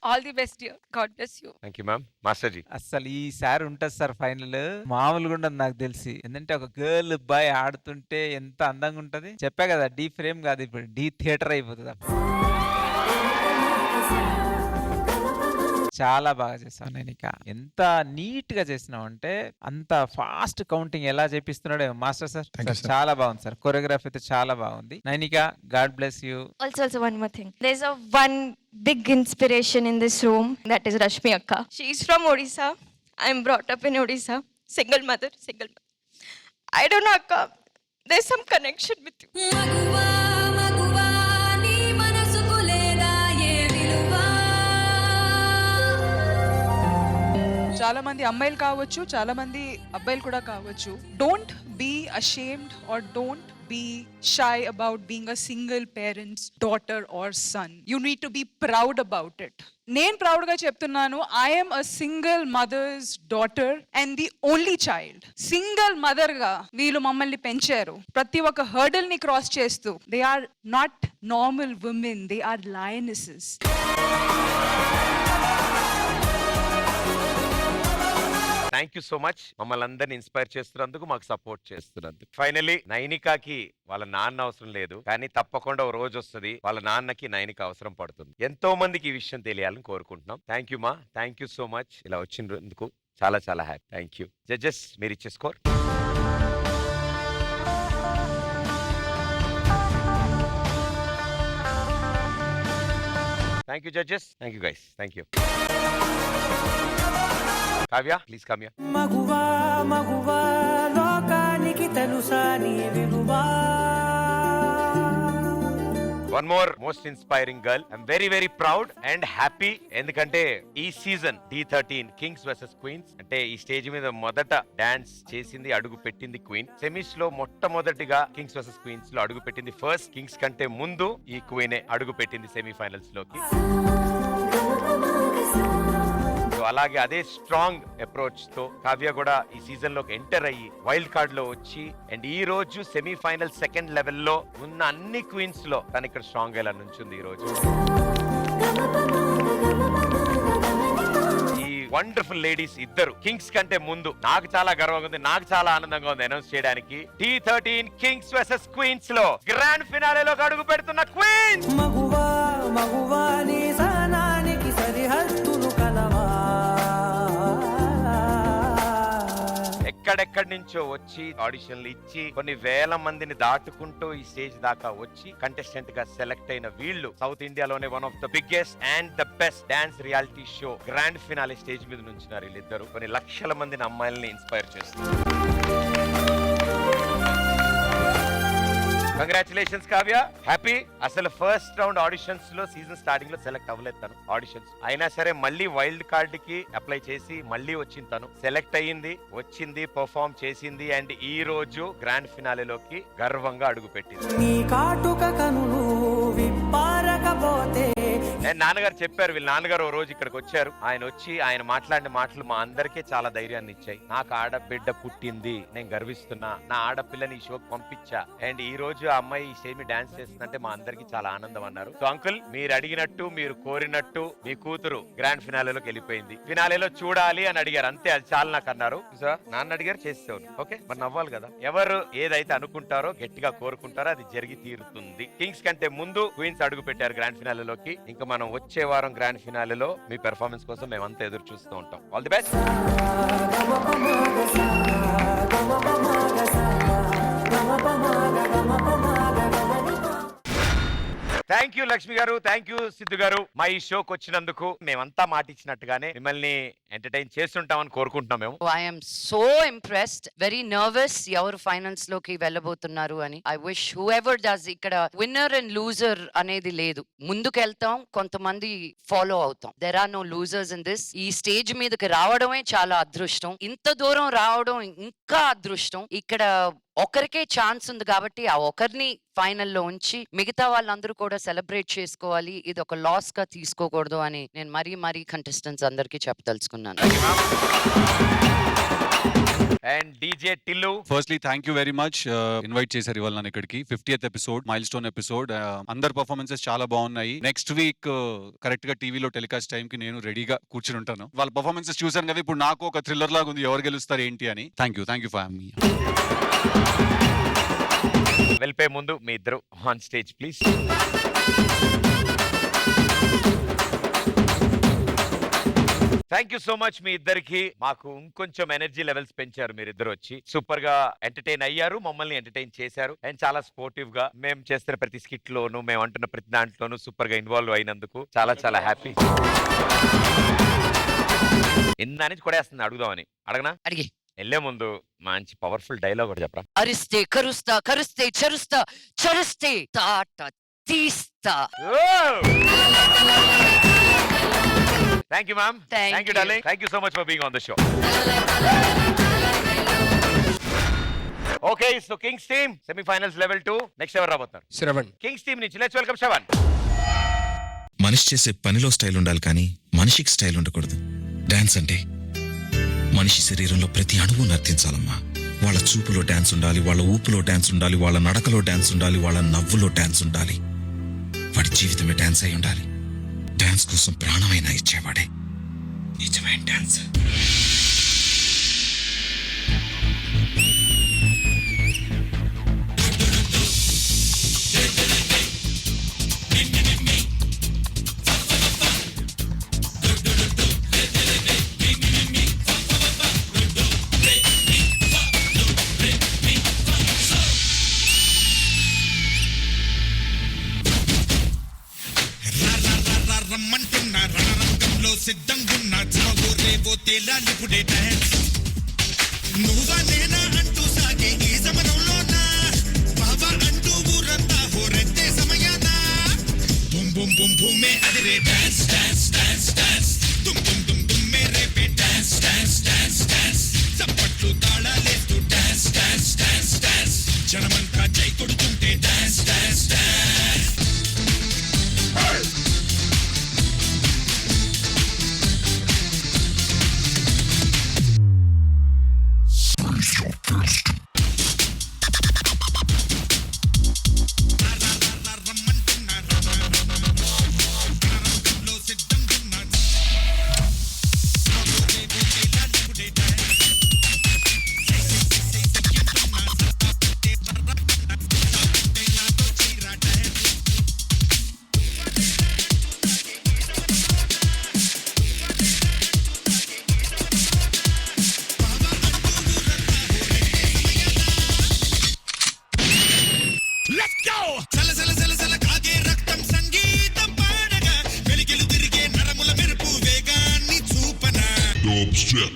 [SPEAKER 12] All the best, dear. God bless you.
[SPEAKER 1] Thank you ma'am. Master ji?
[SPEAKER 13] అసలు ఈసారి ఉంటుంది sir final, మామూలుగా ఉండదు నాకు తెలిసి. ఎందుకంటే ఒక girl bye ఆడుతుంటే ఎంత అందంగా ఉంటది. చెప్పా కదా, డీ ఫ్రేమ్ కాదు, ఇప్పుడు డీ థియేటర్ అయిపోతుంది. చాలా బాగా చేసావు నైనిక. ఎంత నీట్ గా చేసినావు అంటే, అంత ఫాస్ట్ కౌంటింగ్ ఎలా చేపిస్తున్నాడు మాస్టర్ సార్. చాలా బాగుంది సార్, కొరియోగ్రఫీ అయితే చాలా బాగుంది. Nainika, God bless you.
[SPEAKER 15] Also one more thing. There's a one big inspiration in this room, that is Rashmi Akka. She's from Odisha. I'm brought up in Odisha. Single mother. I don't know, Akka. There's some connection with you.
[SPEAKER 5] చాలా మంది అమ్మాయిలు కావచ్చు, చాలా మంది అబ్బాయిలు కూడా కావచ్చు. Don't be ashamed or don't be shy about being a single parent's daughter or son. You need to be proud about it. నేను ప్రౌడ్ గా చెప్తున్నాను, I'm a single mother's daughter and the only child. Single mother గా వీళ్ళు మమ్మల్ని పెంచారు, ప్రతి ఒక్క hurdle ని క్రాస్ చేస్తూ. They are not normal women, they are lionesses.
[SPEAKER 1] Thank you so much, మమ్మల్ని అందరిని ఇన్స్పైర్ చేస్తున్నందుకు, మాకు సపోర్ట్ చేస్తున్నందుకు. ఫైనలీ నైనికాకి వాళ్ళ నాన్న అవసరం లేదు, కానీ తప్పకుండా ఒక రోజు వస్తుంది వాళ్ళ నాన్నకి నైనిక అవసరం పడుతుంది. ఎంతో మందికి ఈ విషయం తెలియాలని కోరుకుంటున్నాం. థ్యాంక్ యూ మా, థ్యాంక్ యూ సో మచ్. ఇలా వచ్చినందుకు చాలా చాలా హ్యాపీ. Thank you. జడ్జెస్, మీరు ఇచ్చే score. Thank you judges, thank you guys, thank you. Kavya, please Kavya.
[SPEAKER 2] మగువా మగువా లోకానికి తెలుసా నీ విలువా.
[SPEAKER 1] One more most inspiring girl. I'm very very proud and happy. ఎందుకంటే ఈ season D13 kings versus queens అంటే ఈ స్టేజ్ మీద మొదట డాన్స్ చేసింది, అడుగు పెట్టింది క్వీన్. సెమీస్ లో మొట్టమొదటిగా కింగ్స్ వర్సెస్ క్వీన్స్ లో అడుగు పెట్టింది ఫస్ట్. కింగ్స్ కంటే ముందు ఈ క్వీనే అడుగు పెట్టింది సెమీఫైనల్స్ లోకి. అలాగే అదే స్ట్రాంగ్ అప్రోచ్ తో కావ్య కూడా ఈ సీజన్ లోకి ఎంటర్ అయ్యి వైల్డ్ కార్డ్ లో వచ్చి అండ్ ఈ రోజు సెమీఫైనల్ సెకండ్ లెవెల్ లో ఉన్న అన్ని క్వీన్స్ లో తను ఇక్కడ స్ట్రాంగ్ గా నుంచింది. ఈ రోజు ఈ వండర్ఫుల్ లేడీస్ ఇద్దరు కింగ్స్ కంటే ముందు నాకు చాలా గర్వంగా ఉంది, నాకు చాలా ఆనందంగా ఉంది అనౌన్స్ చేయడానికి. D13 కింగ్స్ వర్సెస్ క్వీన్స్ లో గ్రాండ్ ఫినాలేలో అడుగు పెడుతున్న క్వీన్స్. ఎక్కడెక్కడి నుంచో వచ్చి ఆడిషన్లు ఇచ్చి కొన్ని వేల మందిని దాటుకుంటూ ఈ స్టేజ్ దాకా వచ్చి కంటెస్టెంట్ గా సెలెక్ట్ అయిన వీళ్ళు సౌత్ ఇండియాలోనే one of the biggest and the best dance reality show grand finale stage మీద నుంచున్నారు వీళ్ళిద్దరు. కొన్ని లక్షల మందిని అమ్మాయిల్ని ఇన్స్పైర్ చేస్తున్నారు. Congratulations Kavya, happy. అసలు ఫస్ట్ రౌండ్ ఆడిషన్స్ లో సీజన్ స్టార్టింగ్ లో సెలెక్ట్ అవ్వలేదు తను ఆడిషన్స్ అయినా సరే మళ్ళీ వైల్డ్ కార్డ్ కి అప్లై చేసి మళ్ళీ వచ్చింది తను. సెలెక్ట్ అయ్యింది, వచ్చింది, పర్ఫార్మ్ చేసింది అండ్ ఈ రోజు గ్రాండ్ ఫినాలేలోకి గర్వంగా అడుగు పెట్టింది. నాన్నగారు చెప్పారు, వీళ్ళ నాన్నగారు ఓ రోజు ఇక్కడికి వచ్చారు. ఆయన వచ్చి ఆయన మాట్లాడిన మాటలు మా అందరికీ చాలా ధైర్యాన్ని ఇచ్చాయి. నాకు ఆడబిడ్డ పుట్టింది, నేను గర్విస్తున్నా, నా ఆడపిల్లని ఈ షోకి పంపించా అండ్ ఈ రోజు ఆ అమ్మాయి ఈ స్టేజ్ మీద డాన్స్ చేస్తుందంటే మా అందరికి చాలా ఆనందం అన్నారు. సో అంకుల్, మీరు అడిగినట్టు మీరు కోరినట్టు మీ కూతురు గ్రాండ్ ఫినాలేలోకి వెళ్ళిపోయింది. ఫినాలేలో చూడాలి అని అడిగారు, అంతే, అది చాలా నాకు అన్నారు. సార్ నాన్న అడిగారు, చేసేవారు. ఓకే, మరి నవ్వాలి కదా. ఎవరు ఏదైతే అనుకుంటారో గట్టిగా కోరుకుంటారో అది జరిగి తీరుతుంది. కింగ్స్ కంటే ముందు క్వీన్స్ అడుగు పెట్టారు గ్రాండ్ ఫినాలేలోకి. ఇంకా మనం వచ్చే వారం గ్రాండ్ ఫినాలేలో మీ పెర్ఫార్మెన్స్ కోసం మేమంతా ఎదురు చూస్తూ ఉంటాం. All the best. Thank you Lakshmi గారు, థ్యాంక్ యూ సిద్ధు గారు. మా ఈ షోకి వచ్చినందుకు మేమంతా మాట ఇచ్చినట్టుగానే మిమ్మల్ని ఎంటర్టైన్ చేస్తుంటామని కోరుకుంటున్నాం మేము.
[SPEAKER 8] I'm so impressed, very nervous ఎవరు ఫైనల్స్ లోకి వెళ్ళబోతున్నారు అని. I wish whoever does. ఇక్కడ విన్నర్ అండ్ లూజర్ అనేది లేదు, ముందుకెళ్తాం, కొంతమంది ఫాలో అవుతాం. There are no losers in this. ఈ స్టేజ్ మీదకి రావడమే చాలా అదృష్టం, ఇంత దూరం రావడం ఇంకా అదృష్టం. ఇక్కడ ఒకరికే ఛాన్స్ ఉంది కాబట్టి ఆ ఒకరిని ఫైనల్లో ఉంచి మిగతా వాళ్ళందరూ కూడా సెలబ్రేట్ చేసుకోవాలి. ఇది ఒక లాస్ గా తీసుకోకూడదు అని నేను మరీ కంటెస్టెంట్స్ అందరికీ చెప్పదలుచుకున్నాను.
[SPEAKER 1] And DJ Tillu,
[SPEAKER 7] firstly thank you very much. Invite చేశారు ఇవాళ నన్ను ఇక్కడికి. 50th episode, mile stone episode. అందరు పర్ఫార్మెన్సెస్ చాలా బాగున్నాయి. నెక్స్ట్ వీక్ కరెక్ట్ గా టీవీలో టెలికాస్ట్ టైం కి నేను రెడీగా కూర్చుని ఉంటాను. వాళ్ళ పర్ఫార్మెన్సెస్ చూసాను కదా, ఇప్పుడు నాకు ఒక థ్రిల్లర్ లాగా ఉంది, ఎవరు గెలుస్తారు ఏంటి అని. Thank you for having me.
[SPEAKER 1] వెళ్ళిపోయే ముందు మీ ఇద్దరు on stage please. Thank you so much మీ ఇద్దరికి. మాకు ఇంకొంచెం ఎనర్జీ లెవెల్స్ పెంచారు మీరిద్దరు వచ్చి. సూపర్ గా ఎంటర్టైన్ అయ్యారు, మమ్మల్ని ఎంటర్టైన్ చేశారు అండ్ చాలా స్పోర్టివ్ గా మేము చేస్తున్న ప్రతి స్కిట్ లోను, మేము అంటున్న ప్రతి దాంట్లోనూ సూపర్ గా ఇన్వాల్వ్ అయినందుకు చాలా హ్యాపీ. ఇందా నుంచి కొడేస్తుంది, అడుగుదామని. అడగనా?
[SPEAKER 8] అడిగి.
[SPEAKER 1] వెళ్లే ముందు మంచి పవర్ఫుల్ డైలాగ్ కూడా చెప్పరా?
[SPEAKER 8] అరిస్తే కరుస్తా, కరుస్తే చరుస్తా, చరుస్తే తాట తీస్తా.
[SPEAKER 1] Thank you ma'am. Thank you darling. Thank you so much for being on the show. Okay, so Kings team semifinals level 2 next ఎవరు రాబోతున్నారు?
[SPEAKER 3] శ్రవణ్.
[SPEAKER 1] కింగ్స్ టీమ్ నుంచి లెట్స్ వెల్కమ్ శ్రవణ్.
[SPEAKER 9] మనిషి చేసే పనిలో స్టైల్ ఉండాలి కానీ మనిషికి స్టైల్ ఉండకూడదు. డాన్స్ అంటే మనిషి శరీరంలో ప్రతి అణువు నర్తించాలమ్మా. వాళ్ళ చూపులో డాన్స్ ఉండాలి, వాళ్ళ ఊపులో డాన్స్ ఉండాలి, వాళ్ళ నడకలో డాన్స్ ఉండాలి, వాళ్ళ నవ్వులో డాన్స్ ఉండాలి. వాడి జీవితమే డాన్స్ అయి ఉండాలి. డాన్స్ కోసం ప్రాణమైనా ఇచ్చేవాడే నిజమైన డాన్స్.
[SPEAKER 2] రమ్మంటున్నా రణరంగంలో సిద్ధంగున్నా చావో రేవో తేలాలిపుడే డాన్స్. నువ్వా నేనా అంటూ సాగే ఈ సమరంలోనా, బాబా అంటూ ఊరంతా హోరెత్తే సమయానా. అదిరే డాన్స్ డాన్స్ డాన్స్ డాన్స్ దుమ్ దుమ్ దుమ్ దుమ్ మేరే పే డాన్స్ డాన్స్ డాన్స్ డాన్స్ చప్పట్లు తాళాలేస్తూ డాన్స్ డాన్స్ డాన్స్ డాన్స్ జనమంతా జై కొడుతుంటే డాన్స్ డాన్స్ డాన్స్ చల చల చల చల కాగే రక్తం సంగీతం పాడగా వెలిగిలు తిరిగే నరముల మెరుపు వేగాన్ని చూపన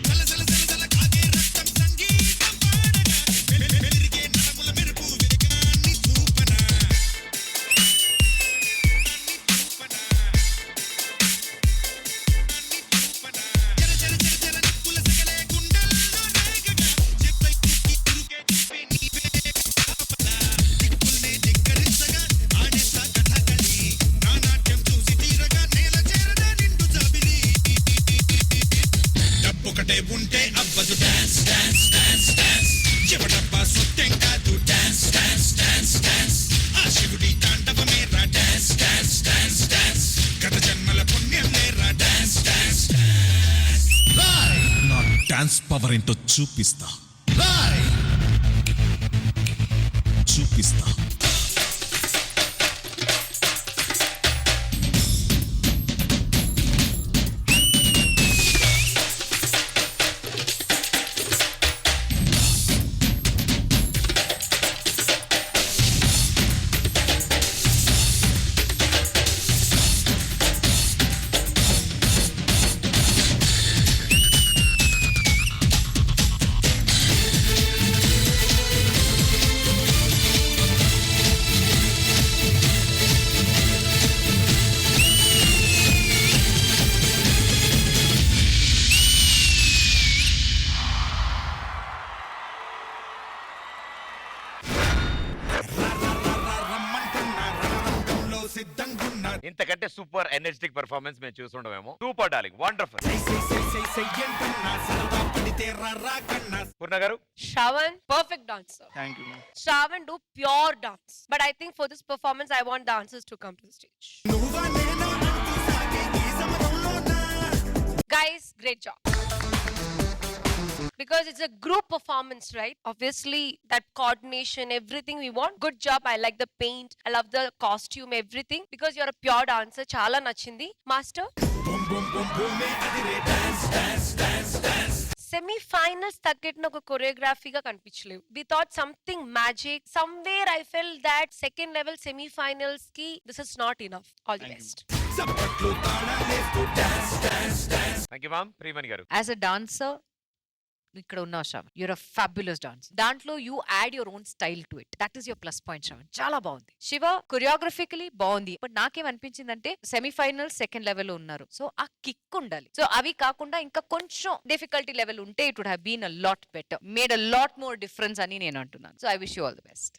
[SPEAKER 2] చల చల చల చల కాగే రక్తం సంగీతం పాడగా వెలిగిగే నరముల మెరుపు వేగాన్ని చూపన చర చర చర చర నిప్పుల సగలే గుండెల్లో రేగగా చెప్పై తుక్కి తురుకే చూపే నీవే కాపలా దిక్కుల్నే ధిక్కరించగా ఆడేస్తా కథకళి నా నాట్యం చూసి తీరగా నేల చేరదా నిండు జాబిలి డబ్బొకటే ఉంటే అవ్వదు డాన్స్ డాన్స్ డాన్స్ డాన్స్ ఎవడబ్బా సొత్తెం కాదు డాన్స్ డాన్స్ డాన్స్ డాన్స్ ఆ శివుడి తాండవమేరా డాన్స్ డాన్స్ డాన్స్ డాన్స్ గత జన్మల పుణ్యం లేరా డాన్స్ డాన్స్ డాన్స్
[SPEAKER 9] నా డాన్స్ పవర్ ఏంటో చూపిస్తా చూపిస్తా
[SPEAKER 1] ఇంతకంటే సూపర్ ఎనర్జెటిక్ పర్ఫార్మెన్స్ మేము చూస్తుండమేమో. Super darling, wonderful. Purna garu.
[SPEAKER 12] Shravan, perfect dancer.
[SPEAKER 6] Thank you
[SPEAKER 12] Shravan do pure dance. But I think for this performance, I want dancers to come to the stage. Guys, great job. Because it's a group performance, right? Obviously, that coordination, everything we want. Good job. I like the paint. I love the costume, everything. Because you're a pure dancer. Chala nachindi. Master? Semi-finals తగ్గట్టిన ఒక కొరియోగ్రఫీగా కనిపించలేవు. We thought something magic. Somewhere I felt that second level semi-finals కి this is not enough. All the best.
[SPEAKER 1] Thank you ma'am. Priyamani garu.
[SPEAKER 11] As a dancer ఇక్కడ ఉన్నావు Shravan, you're a fabulous dance. దాంట్లో you add your own style to it. That is your plus point Shravan. చాలా బాగుంది. Shiva choreographically బాగుంది. But నాకేమనిపించిందంటే semifinal second level ఉన్నారు, so ఆ kick ఉండాలి. సో అవి కాకుండా ఇంకా కొంచెం డిఫికల్టీ లెవెల్ ఉంటే it would have been a lot better, made a lot more difference అని నేను అంటున్నాను. So I wish you all the best.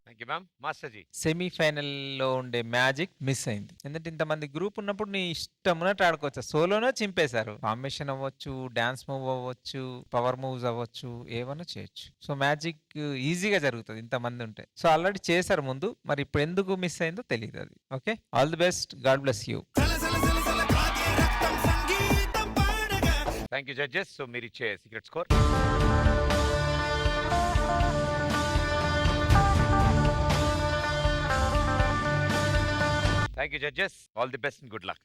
[SPEAKER 1] Thank you ma'am. Master ji.
[SPEAKER 13] సెమీఫైనల్లో ఉండే మ్యాజిక్ మిస్ అయింది. ఎందుకంటే ఇంతమంది గ్రూప్ ఉన్నప్పుడు నీ ఇష్టం ఉన్నట్టు ఆడుకోవచ్చు. సోలోనో చింపేశారు. కాంబినేషన్ అవ్వచ్చు, డాన్స్ మూవ్ అవ్వచ్చు, పవర్ మూవ్స్ అవ్వచ్చు, ఏమన్నా చేయొచ్చు. సో మ్యాజిక్ ఈజీగా జరుగుతుంది ఇంతమంది ఉంటే. సో ఆల్రెడీ చేశారు ముందు, మరి ఇప్పుడు ఎందుకు మిస్ అయిందో తెలియదు అది. Okay, all the best, god bless you.
[SPEAKER 1] Thank you judges. So మీరు ఇచ్చే secret score. Thank you judges. All the best and good luck.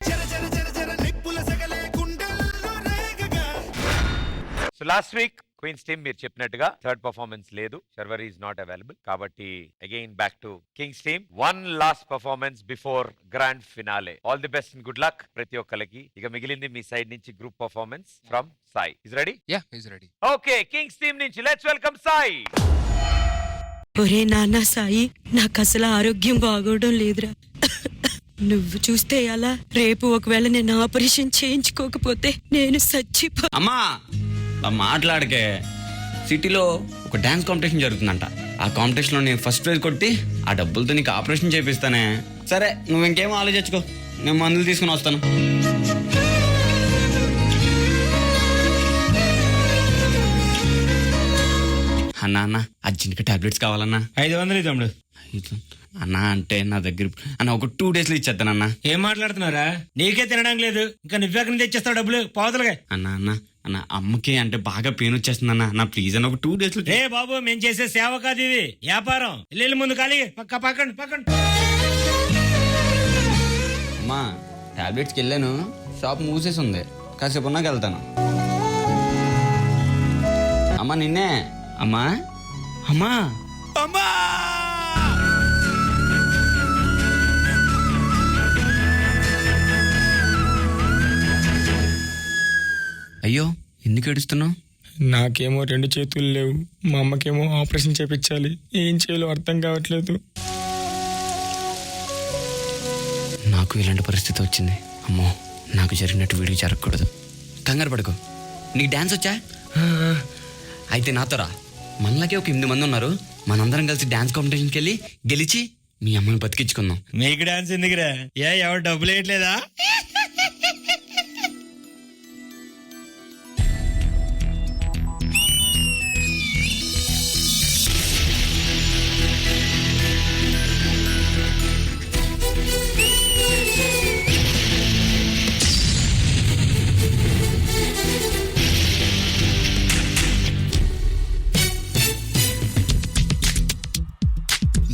[SPEAKER 1] So last week queens team మీరు చెప్పినట్టుగా థర్డ్ పర్ఫార్మెన్స్ లేదు, శర్వరి ఈజ్ నాట్ అవైలబుల్. కాబట్టి again back to kings team. One last performance before grand finale. All the best and good luck ప్రతి ఒక్కరికి. ఇక మిగిలింది మీ side నుంచి group performance from Sai. Is ready?
[SPEAKER 3] Yeah, is ready.
[SPEAKER 1] Okay, Kings team నుంచి let's welcome Sai.
[SPEAKER 17] ఒరే నాన్న సాయి, నాకు అసలు ఆరోగ్యం బాగోవడం లేదురా. నువ్వు చూస్తే అలా రేపు ఒకవేళ నేను ఆపరేషన్ చేయించుకోకపోతే నేను చచ్చిపో.
[SPEAKER 10] అమ్మా మాట్లాడకే. సిటీలో ఒక డాన్స్ కాంపిటీషన్ జరుగుతుందంట. ఆ కాంపిటీషన్లో నేను ఫస్ట్ ప్రైజ్ కొట్టి ఆ డబ్బులతో నీకు ఆపరేషన్ చేపిస్తానే. సరే నువ్వు ఇంకేమో ఆలోచించుకో, నేను మందులు తీసుకుని వస్తాను. అన్నా అన్న అర్జెంట్గా టాబ్లెట్స్ కావాలన్నా.
[SPEAKER 18] 500 తమ్ముడు.
[SPEAKER 10] అన్నా అంటే నా దగ్గర అన్న ఒక 2 daysలో ఇచ్చేస్తానన్నా.
[SPEAKER 18] ఏం మాట్లాడుతున్నారా? నీకే తినడం లేదు, ఇంకా నువ్వెక్కడ తెచ్చేస్తావు డబ్బులు? పోతలుగా.
[SPEAKER 10] అన్న అన్న అన్న అమ్మకి అంటే బాగా పెయిన్ వచ్చేస్తుంది అన్న. నా ప్లీజ్ అన్న ఒక 2 daysలో.
[SPEAKER 18] రే బాబు, మేము చేసే సేవ కాదు ఇది, వ్యాపారం. వెళ్ళి ముందు ఖాళీ పక్కండి.
[SPEAKER 10] అమ్మా టాబ్లెట్స్కి వెళ్ళాను, షాప్ మూసేసి ఉంది, కాసేపు ఉన్నాక వెళ్తాను. అమ్మా నిన్నే. అమ్మా అమ్మా
[SPEAKER 18] అమ్మా
[SPEAKER 10] అయ్యో ఎందుకు ఏడుస్తున్నావు?
[SPEAKER 19] నాకేమో 2 చేతులు లేవు, మా అమ్మకేమో ఆపరేషన్ చేపించాలి. ఏం చేయాలో అర్థం కావట్లేదు.
[SPEAKER 10] నాకు ఇలాంటి పరిస్థితి వచ్చింది. అమ్మో నాకు జరిగినట్టు వీడికి జరగకూడదు. కంగారు పడుకో. నీకు డాన్స్ వచ్చా? అయితే నాతో రా. మనలాగే ఒక 8 మంది ఉన్నారు. మనందరం కలిసి డాన్స్ కాంపిటీషన్కి వెళ్ళి గెలిచి మీ అమ్మని బతికించుకుందాం.
[SPEAKER 18] మీకు డాన్స్ ఎందుకురా? ఎవరు డబ్బులు వేయట్లేదా?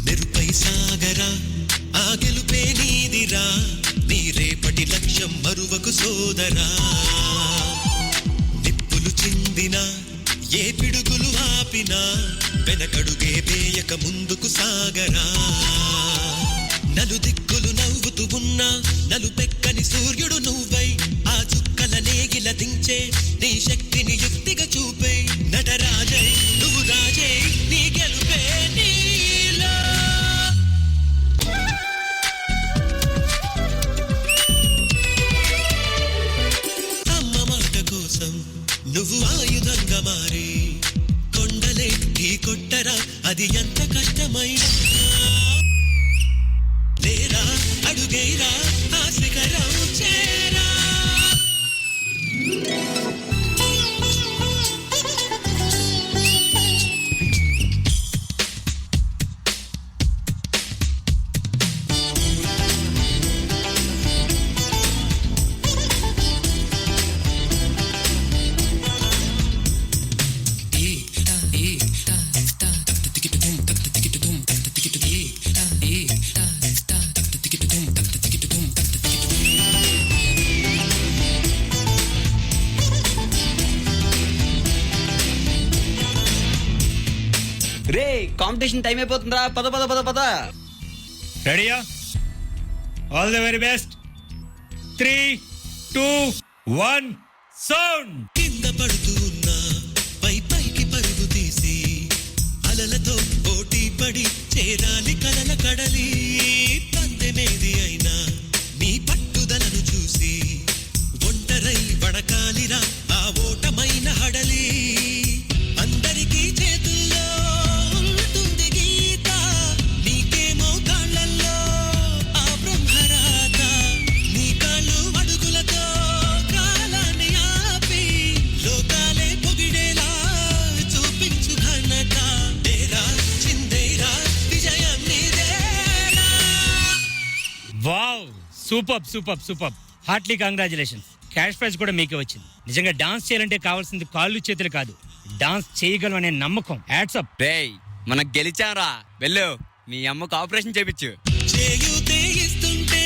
[SPEAKER 2] మెరుపై సాగరా ఆ గెలుపే నీదిరా, నీ రేపటి లక్ష్యం మరువకు సోదరా. నిప్పులు చిందినా ఏ పిడుగులు ఆపినా వెనకడుగే వేయక ముందుకు సాగరా. నలుదిక్కులు నవ్వుతూ ఉన్నా నలుపెక్కని సూర్యుడు నువ్వై, ఆ చుక్కల నేగిల దించే నీ శక్తిని యుక్తిగా చూపే. నటరాజై నువ్వు రాజై, నీ గెలుపే నీలో. అమ్మ మాట కోసం నువ్వు ఆయుధంగా మారి కొండలే ఢీ కొట్టరా, అది ఎంత కష్టమైనా. లేరా అడుగేరా ఆ శిఖరం చేరా.
[SPEAKER 10] రే కాంపిటీషన్ టైం అయిపోతుందిరా. పద పద పద పద.
[SPEAKER 18] రెడీయా? All the very best. 3, 2, 1 sound.
[SPEAKER 2] కింద పడుతూ ఉన్నా పైకి పరుగు తీసి అలలతో పోటీ పడి చేరాలి కలల కడలి. పందెమేది అయినా నీ పట్టుదలను చూసి ఒంటరై వడకాలిరా ఆ ఓటమైన హడలి. అందరికీ చేతుల్లో ఉంటుంది గీత, నీకేమో కాళ్ళల్లో ఆ బ్రహ్మరాత. నీ కాళ్ళు అడుగులతో కాలాన్ని ఆపి లోకాలే పొగిడేలా చూపించు ఘనత. డేరా చిందేరా విజయం నీదేరా.
[SPEAKER 18] Wow, super. Heartly congratulations. Cash prize కూడా మీకే వచ్చింది. నిజంగా డాన్స్ చేయాలంటే కావాల్సింది కాళ్ళు చేతులు కాదు, డాన్స్ చేయగలం అనే నమ్మకం. Hats up.
[SPEAKER 10] రేయ్ మనం గెలిచాంరా. వెళ్ళు మీ అమ్మకు ఆపరేషన్ చేపించు.
[SPEAKER 2] చేయూతే ఇస్తుంటే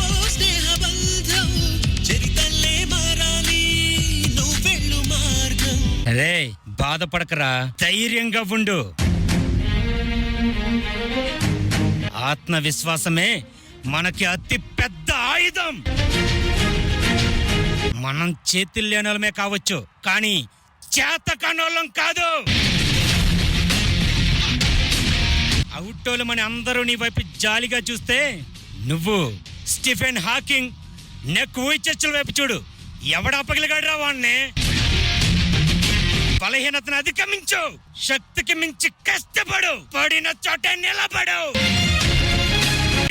[SPEAKER 2] ఓ స్నేహబంధం చరితల్లే మారాలి నువ్వెళ్ళు మార్గం.
[SPEAKER 18] రే బాధపడకరా, ధైర్యంగా ఉండు. ఆత్మవిశ్వాసమే మనకి అతి పెద్ద ఆయుధం. మనం చేతులు లేనోళ్ళమే కావచ్చు, కానీ చేత కానోళ్ళం కాదు. అవుటోలమని అందరూ నీ వైపు జాలిగా చూస్తే నువ్వు స్టీఫెన్ హాకింగ్ నెక్ ఊచర్చుల వైపు చూడు. ఎవడా పగిలిగాడురా వాణ్ణి? బలహీనతను అధిగమించు, శక్తికి మించి కష్టపడు, పడిన చోటే నిలబడు.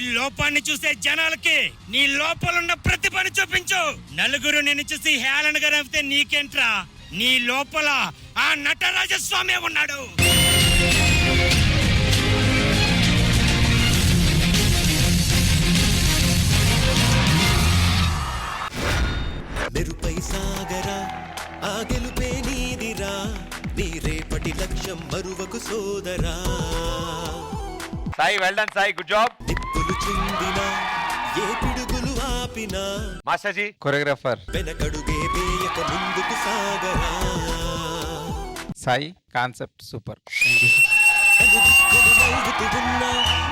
[SPEAKER 18] ఈ లోపాన్ని చూసే జనాలకి నీ లోపలున్న ప్రతిభను చూపించు. నలుగురు నిన్ను చూసి హేళనగా నవ్వితే నీకేంట్రా? నీ లోపల ఆ నటరాజస్వామి ఉన్నాడు.
[SPEAKER 2] మెరుపై సాగరా ఆ గెలుపే నీదిరా, నీ రేపటి లక్ష్యం మరువకు సోదరా.
[SPEAKER 1] Sai well done Sai, good job.
[SPEAKER 2] నిప్పులు చిందినా ఏ పిడుగులు ఆపినా
[SPEAKER 1] మాస్టర్జీ
[SPEAKER 13] కొరియోగ్రాఫర్
[SPEAKER 2] వెనకడుగే వేయక ముందుకు సాగరా.
[SPEAKER 13] Sai, concept super.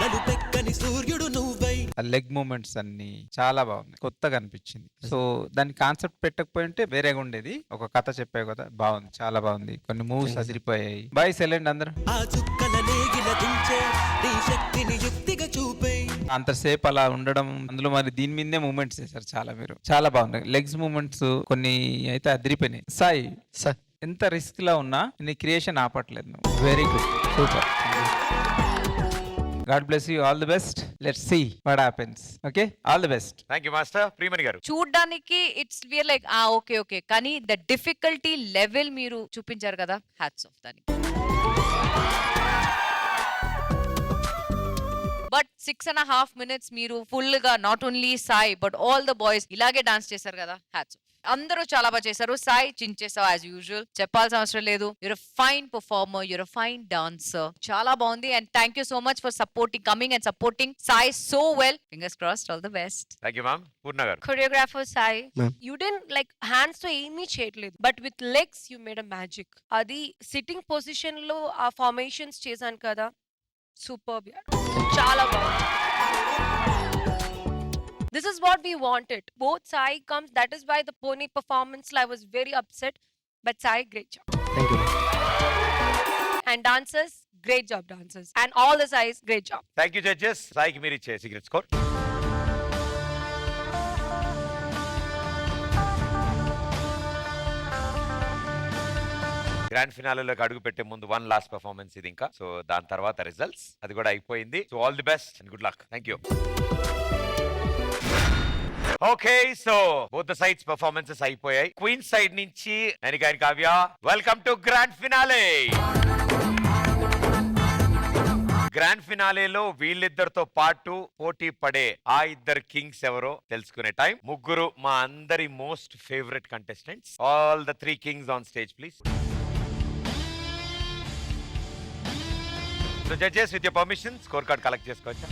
[SPEAKER 2] నలుపెక్కని సూర్యుడు నువ్వై.
[SPEAKER 13] లెగ్ మూమెంట్స్ అన్ని చాలా బాగుంది, కొత్తగా అనిపించింది. సో దాని కాన్సెప్ట్ పెట్టకపోయింటే వేరేగా ఉండేది. ఒక కథ చెప్పే కదా, బాగుంది, చాలా బాగుంది. కొన్ని మూవ్స్ అదిరిపోయాయి. బాయ్ సెలెండ్ అందరూ.
[SPEAKER 2] ఆ చుక్కల నేగిల దించే నీ శక్తిని యుక్తిగా చూపే.
[SPEAKER 13] అంతసేపు అలా ఉండడం, అందులో మరి దీని మీదే మూమెంట్స్ చేశారు చాలా. మీరు చాలా బాగున్నాయి లెగ్స్ మూమెంట్స్, కొన్ని అయితే అదిరిపోయినాయి. సాయి సార్, ఎంత రిస్క్ లో ఉన్నా నీ క్రియేషన్ ఆపట్లేదు నువ్వు. Very good, super. God bless you, all the best. Let's see what happens. Okay, all the best.
[SPEAKER 1] Thank you master. Priyamani garu,
[SPEAKER 11] చూడ్డానికి it's weird like okay okay, కానీ ద డిఫికల్టీ లెవెల్ మీరు చూపించారు కదా, హ్యాట్స్ ఆఫ్ దానికి. But 6.5 minutes మీరు full గా not only Sai but all the boys ఇలాగే dance చేశారు కదా, హ్యాట్స్ ఆఫ్. అందరూ చాలా బాగా చేశారు. సాయి చించేసావు యాజ్ యూజువల్, చెప్పాల్సిన అవసరం లేదు. You're fine performer, you're fine dancer, చాలా బాగుంది. And thank you so much for supporting, coming and supporting Sai so well. Fingers crossed, all the best.
[SPEAKER 1] Thank you ma'am. Purna garu,
[SPEAKER 12] choreographer Sai, you didn't like hands తో ఏమీ చేయట్లేదు, but with legs you made a magic. అది sitting position లో ఆ formations చేశాను కదా, superb, చాలా బాగుంది. This is what we wanted. Both Sai comes. That is why the pony performance, I was very upset. But Sai, great job.
[SPEAKER 10] Thank you.
[SPEAKER 12] And dancers, great job, dancers. And all the Sais, great job.
[SPEAKER 1] Thank you judges. సాయికి మీరు ఇచ్చే secret score. Grand ఫినాలేలోకి అడుగు పెట్టే ముందు one last performance ఇది ఇంకా. So దాని తర్వాత రిజల్ట్స్, అది కూడా అయిపోయింది. So all the best and good luck. Thank you. Okay, so both the sides performances అయిపోయాయి. క్వీన్ సైడ్ నుంచి ననికాయని Kavya, welcome to grand finale. Grand ఫినాలేలో వీళ్ళిద్దరితో పాటు పోటీ పడే ఆ ఇద్దరు కింగ్స్ ఎవరో తెలుసుకునే టైం. ముగ్గురు మా అందరి most favourite contestants. All the 3 Kings on stage please. So judges, with your permission score card collect చేసుకోవచ్చా?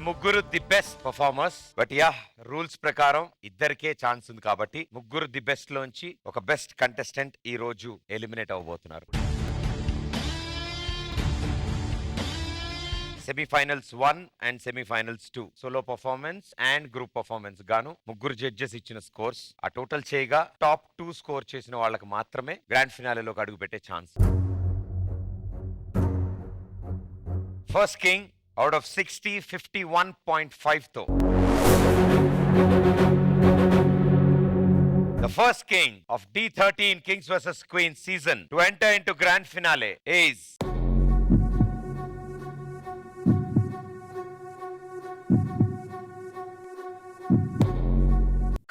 [SPEAKER 1] ముగ్గురు the best performers. But yeah, rules ప్రకారం ఇద్దరికే ఛాన్స్ ఉంది కాబట్టి ముగ్గురు ది బెస్ట్ లోంచి ఒక బెస్ట్ కంటెస్టెంట్ ఈ రోజు ఎలిమినేట్ అవబోతున్నారు. Semifinals 1 and semifinals 2 solo performance and group performance గాను ముగ్గురు జడ్జెస్ ఇచ్చిన స్కోర్స్ ఆ టోటల్ చేయగా టాప్ 2 స్కోర్ చేసిన వాళ్ళకి మాత్రమే గ్రాండ్ ఫినాలేలోకి అడుగు పెట్టే chance. First king out of 60, 51.5 though. The first king of D13 Kings vs Queens season to enter into grand finale is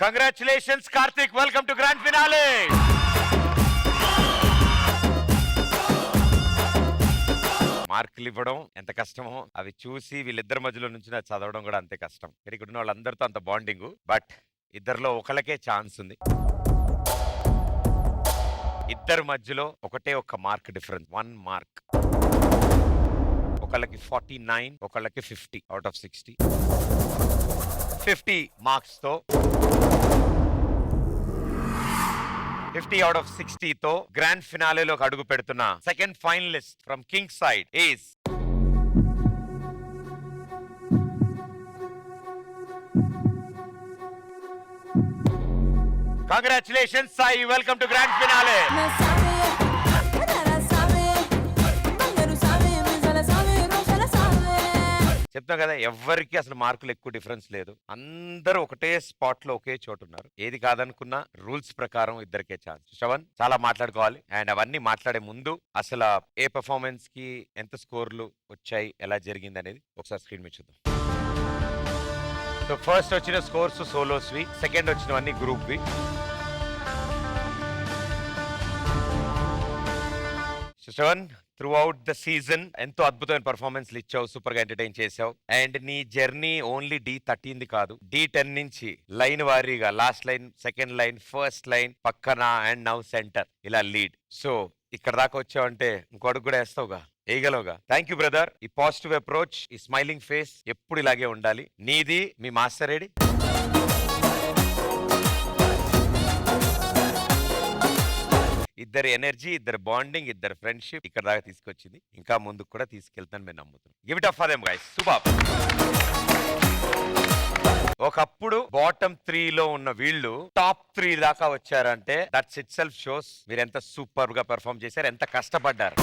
[SPEAKER 1] congratulations Karthik, welcome to grand finale. మార్కులు ఇవ్వడం ఎంత కష్టమో అవి చూసి వీళ్ళిద్దరి మధ్యలో నుంచి నాకు చదవడం కూడా అంతే కష్టం. ఇక్కడ ఉన్న వాళ్ళందరితో అంత బాండింగ్. బట్ ఇద్దరిలో ఒకళ్ళకే ఛాన్స్ ఉంది. ఇద్దరి మధ్యలో ఒకటే ఒక మార్క్ డిఫరెన్స్, 1 మార్క్. ఒకళ్ళకి 49, ఒకళ్ళకి 50 అవుట్ ఆఫ్ 60. 50 మార్క్స్ తో 50 out of 60 తో గ్రాండ్ ఫినాలేలోకి అడుగు పెడుతున్న second finalist from king side is congratulations Sai, welcome to grand finale. చెప్తాం కదా, ఎవ్వరికి అసలు మార్కులు ఎక్కువ డిఫరెన్స్ లేదు. అందరూ ఒకటే స్పాట్ లో ఒకే చోటు ఉన్నారు. ఏది కాదనుకున్నా రూల్స్ ప్రకారం ఇద్దరికే ఛాన్స్. శ్రవణ్, చాలా మాట్లాడుకోవాలి అండ్ అవన్నీ మాట్లాడే ముందు అసలు ఏ పెర్ఫార్మెన్స్ కి ఎంత స్కోర్లు వచ్చాయి, ఎలా జరిగింది అనేది ఒకసారి స్క్రీన్ మీద చూద్దాం. సో ఫస్ట్ వచ్చిన స్కోర్స్ సోలోస్వి, సెకండ్ వచ్చినవన్నీ గ్రూప్ వి. Shravan, throughout the season ఎంతో అద్భుతమైన పర్ఫార్మెన్స్లు ఇచ్చావు, సూపర్ గా ఎంటర్టైన్ చేసావు. అండ్ నీ జర్నీ ఓన్లీ D13 కాదు, D10 నుంచి లైన్ వారీగా last line, second line, first line, పక్కన అండ్ నౌ సెంటర్, ఇలా లీడ్. సో ఇక్కడ దాకా వచ్చావంటే ఇంకో అడుగు కూడా వేస్తావుగా, వేయగలవుగా. Thank you brother. ఈ పాజిటివ్ అప్రోచ్, ఈ స్మైలింగ్ ఫేస్ ఎప్పుడు ఇలాగే ఉండాలి. నీది మీ మాస్టర్ ఏడి? ఇద్దరు ఎనర్జీ, ఇద్దరు బాండింగ్, ఇద్దరు ఫ్రెండ్షిప్ ఇక్కడ దాకా తీసుకొచ్చింది. ఇంకా ముందుకు కూడా తీసుకెళ్తాను మేము నమ్ముతున్నాం. Give it up for them guys. Super. ఒకప్పుడు బాటమ్ 3 లో ఉన్న వీళ్ళు టాప్ 3 దాకా వచ్చారంటే దట్స్ ఇట్ సెల్ఫ్ షోస్ మీరు ఎంత సూపర్ గా పెర్ఫార్మ్ చేశారు, ఎంత కష్టపడ్డారు.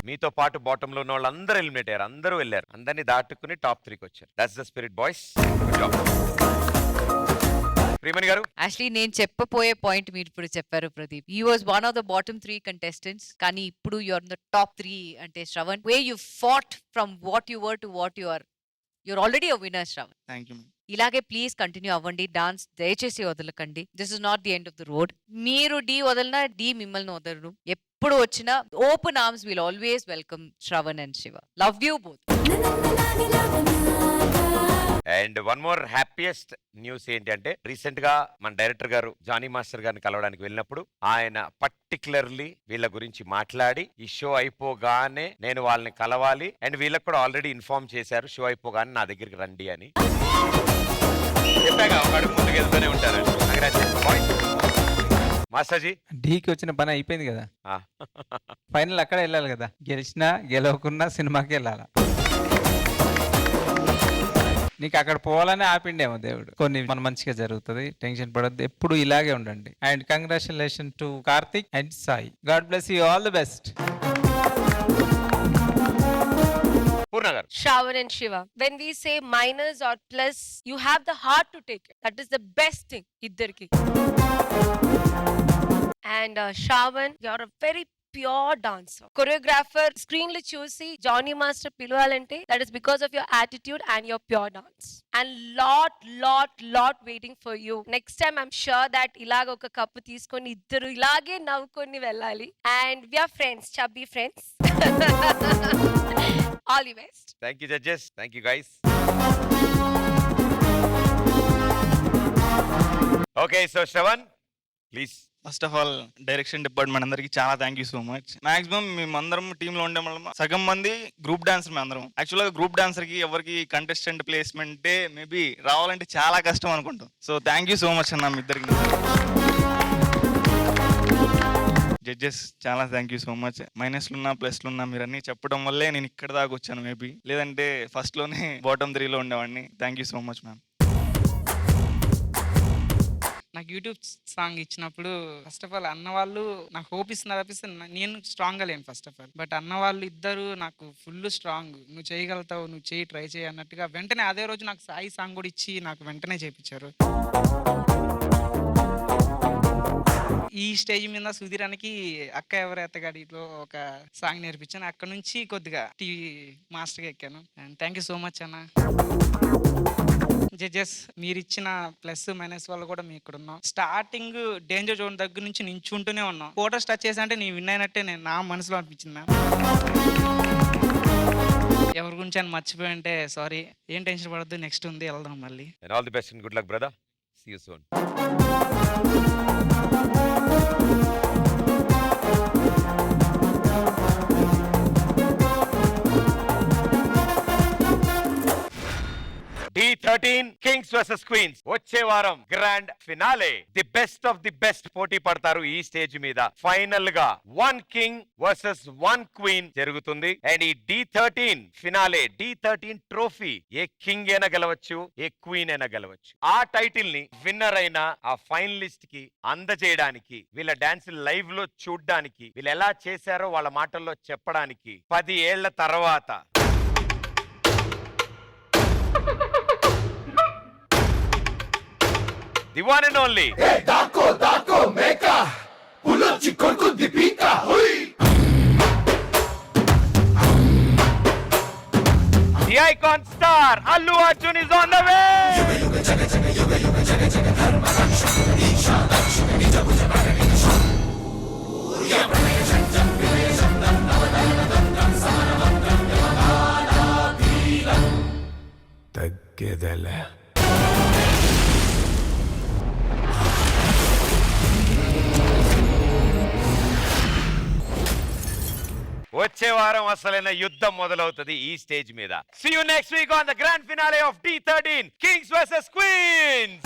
[SPEAKER 1] మీతో పాటు బాటమ్ లో ఉన్న వాళ్ళందరూ ఎలిమినేట్ అయ్యారు, అందరూ వెళ్ళారు, అందరినీ దాటుకుని టాప్ 3కి వచ్చారు. That's the spirit boys. Good job. Priyamani garu,
[SPEAKER 11] actually నేను చెప్పబోయే పాయింట్ మీరు ఇప్పుడు చెప్పారు Pradeep. You was one of the bottom 3 contestants, కానీ ఇప్పుడు you are in the top 3 అంటే Shravan, way you fought from what you were to what you are, you're already a winner Shravan.
[SPEAKER 6] Thank you.
[SPEAKER 11] ఇలాగే please continue అవ్వండి. Dance దయచేసి వదలకండి. This is not the end of the road. మీరు D వదలనా, D మిమ్మల్ని వదలరు. ఎప్పుడు వచ్చినా open arms will always welcome Shravan and Shiva. Love you both.
[SPEAKER 1] And one more happiest news ఏంటి అంటే, రీసెంట్ గా మన డైరెక్టర్ గారు జానీ మాస్టర్ గారిని కలవడానికి వెళ్ళినప్పుడు ఆయన పర్టికులర్లీ వీళ్ళ గురించి మాట్లాడి, ఈ షో అయిపోగానే నేను వాళ్ళని కలవాలి అండ్ వీళ్ళకి కూడా ఆల్రెడీ ఇన్ఫార్మ్ చేశారు, షో అయిపోగానే నా దగ్గరికి రండి అని చెప్పాగా. ఒక అడుగు ముందుకు వెళ్తూనే ఉంటారు. మాస్టర్జీ,
[SPEAKER 13] డీకి వచ్చిన పని అయిపోయింది కదా, ఫైనల్ అక్కడ వెళ్ళాలి కదా. గెలిచినా గెలవకున్నా సినిమాకి వెళ్ళాలా. నీకు అక్కడ పోవాలని ఆపిండేమో దేవుడు. కొన్ని మన మంచిగా జరుగుతుంది, టెన్షన్ పడద్దు, ఎప్పుడు ఇలాగే ఉండండి. And congratulation to Karthik and Sai. God bless you, all the best.
[SPEAKER 12] Shravan and Shiva, when we say minus or plus, you have the heart to take it. That is the best thing iddarki. And Shravan, you're a very pure dancer. Choreographer screen lo chusi Johnny Master piluvalante, that is because of your attitude and your pure dance. And lot waiting for you. Next time I'm sure that ilaga oka cup teeskoni iddaru ilage navukoni vellali. And we are friends, chubby friends. All the best.
[SPEAKER 1] Thank you judges. Thank you guys. Okay, so Shravan, please.
[SPEAKER 20] First of all direction department అందరికి చాలా thank you so much. Maximum మేమందరం టీంలో ఉండే వల్ల సగం మంది group dancer. మేము అందరం యాక్చువల్గా గ్రూప్ డాన్సర్ కి ఎవరికి కంటెస్టెంట్ ప్లేస్మెంటే మేబీ రావాలంటే చాలా కష్టం అనుకుంటాం. So thank you so much అన్న మీ ఇద్దరికి. జడ్జెస్ చాలా థ్యాంక్ యూ సో మచ్. మైనస్లు ఉన్నా ప్లస్లు ఉన్నా మీరు అన్ని చెప్పడం వల్లే నేను ఇక్కడ దాకా వచ్చాను. మేబీ లేదంటే ఫస్ట్ లోనే బాటమ్ 3లో ఉండేవాడిని. Thank you so much ma'am.
[SPEAKER 21] నాకు యూట్యూబ్ సాంగ్ ఇచ్చినప్పుడు ఫస్ట్ ఆఫ్ ఆల్ అన్న వాళ్ళు నాకు హోప్ ఇస్తున్నారు తప్పిస్తే నేను స్ట్రాంగ్గా లేను ఫస్ట్ ఆఫ్ ఆల్. బట్ అన్న వాళ్ళు ఇద్దరు నాకు ఫుల్ స్ట్రాంగ్, నువ్వు చేయగలుగుతావు, నువ్వు చేయి, ట్రై చేయి అన్నట్టుగా వెంటనే అదే రోజు నాకు సాయి సాంగ్ కూడా ఇచ్చి నాకు వెంటనే చేయించారు. ఈ స్టేజ్ మీద సుధీరానికి అక్క ఎవరు ఎత్తగాడిలో ఒక సాంగ్ నేర్పించాను. అక్కడ నుంచి కొద్దిగా టీవీ మాస్టర్గా ఎక్కాను. And thank you so much అన్న. జడ్జెస్, మీరు ఇచ్చిన ప్లస్ మైనస్ వల్ల కూడా మేము ఇక్కడ ఉన్నాం. స్టార్టింగ్ డేంజర్ జోన్ దగ్గర నుంచి నించుంటూనే ఉన్నాం. ఫోటోస్ టచ్ చేసా అంటే నీ విన్ అయినట్టే నేను నా మనసులో అనిపించింది మ్యామ్. ఎవరి గురించి అని మర్చిపోయి అంటే సారీ. ఏం టెన్షన్ పడద్దు, నెక్స్ట్ ఉంది, వెళ్దాం మళ్ళీ.
[SPEAKER 1] All the best and good luck brother. See you soon. D13 kings versus queens. వచ్చే వారం grand finale, the best of the best పోటీ పడతారు ఈ స్టేజ్ మీద. ఫైనల్ గా 1 కింగ్ వర్సెస్ 1 క్వీన్ జరుగుతుంది. అండ్ ఈ D13 finale, D13 trophy a king అయినా గెలవచ్చు, ఏ క్వీన్ అయినా గెలవచ్చు. ఆ టైటిల్ ని విన్నర్ అయిన ఆ ఫైనలిస్ట్ కి అందజేయడానికి, వీళ్ళ డాన్స్ లైవ్ లో చూడ్డానికి, వీళ్ళు ఎలా చేశారో వాళ్ళ మాటల్లో చెప్పడానికి 10 ఏళ్ల తర్వాత the one and only the icon star Allu Arjun is on the way.
[SPEAKER 14] తగ్గేదలే.
[SPEAKER 1] వచ్చే వారం అసలైన యుద్ధం మొదలవుతుంది ఈ స్టేజ్ మీద. See you next week on the grand finale of D13 Kings vs Queens.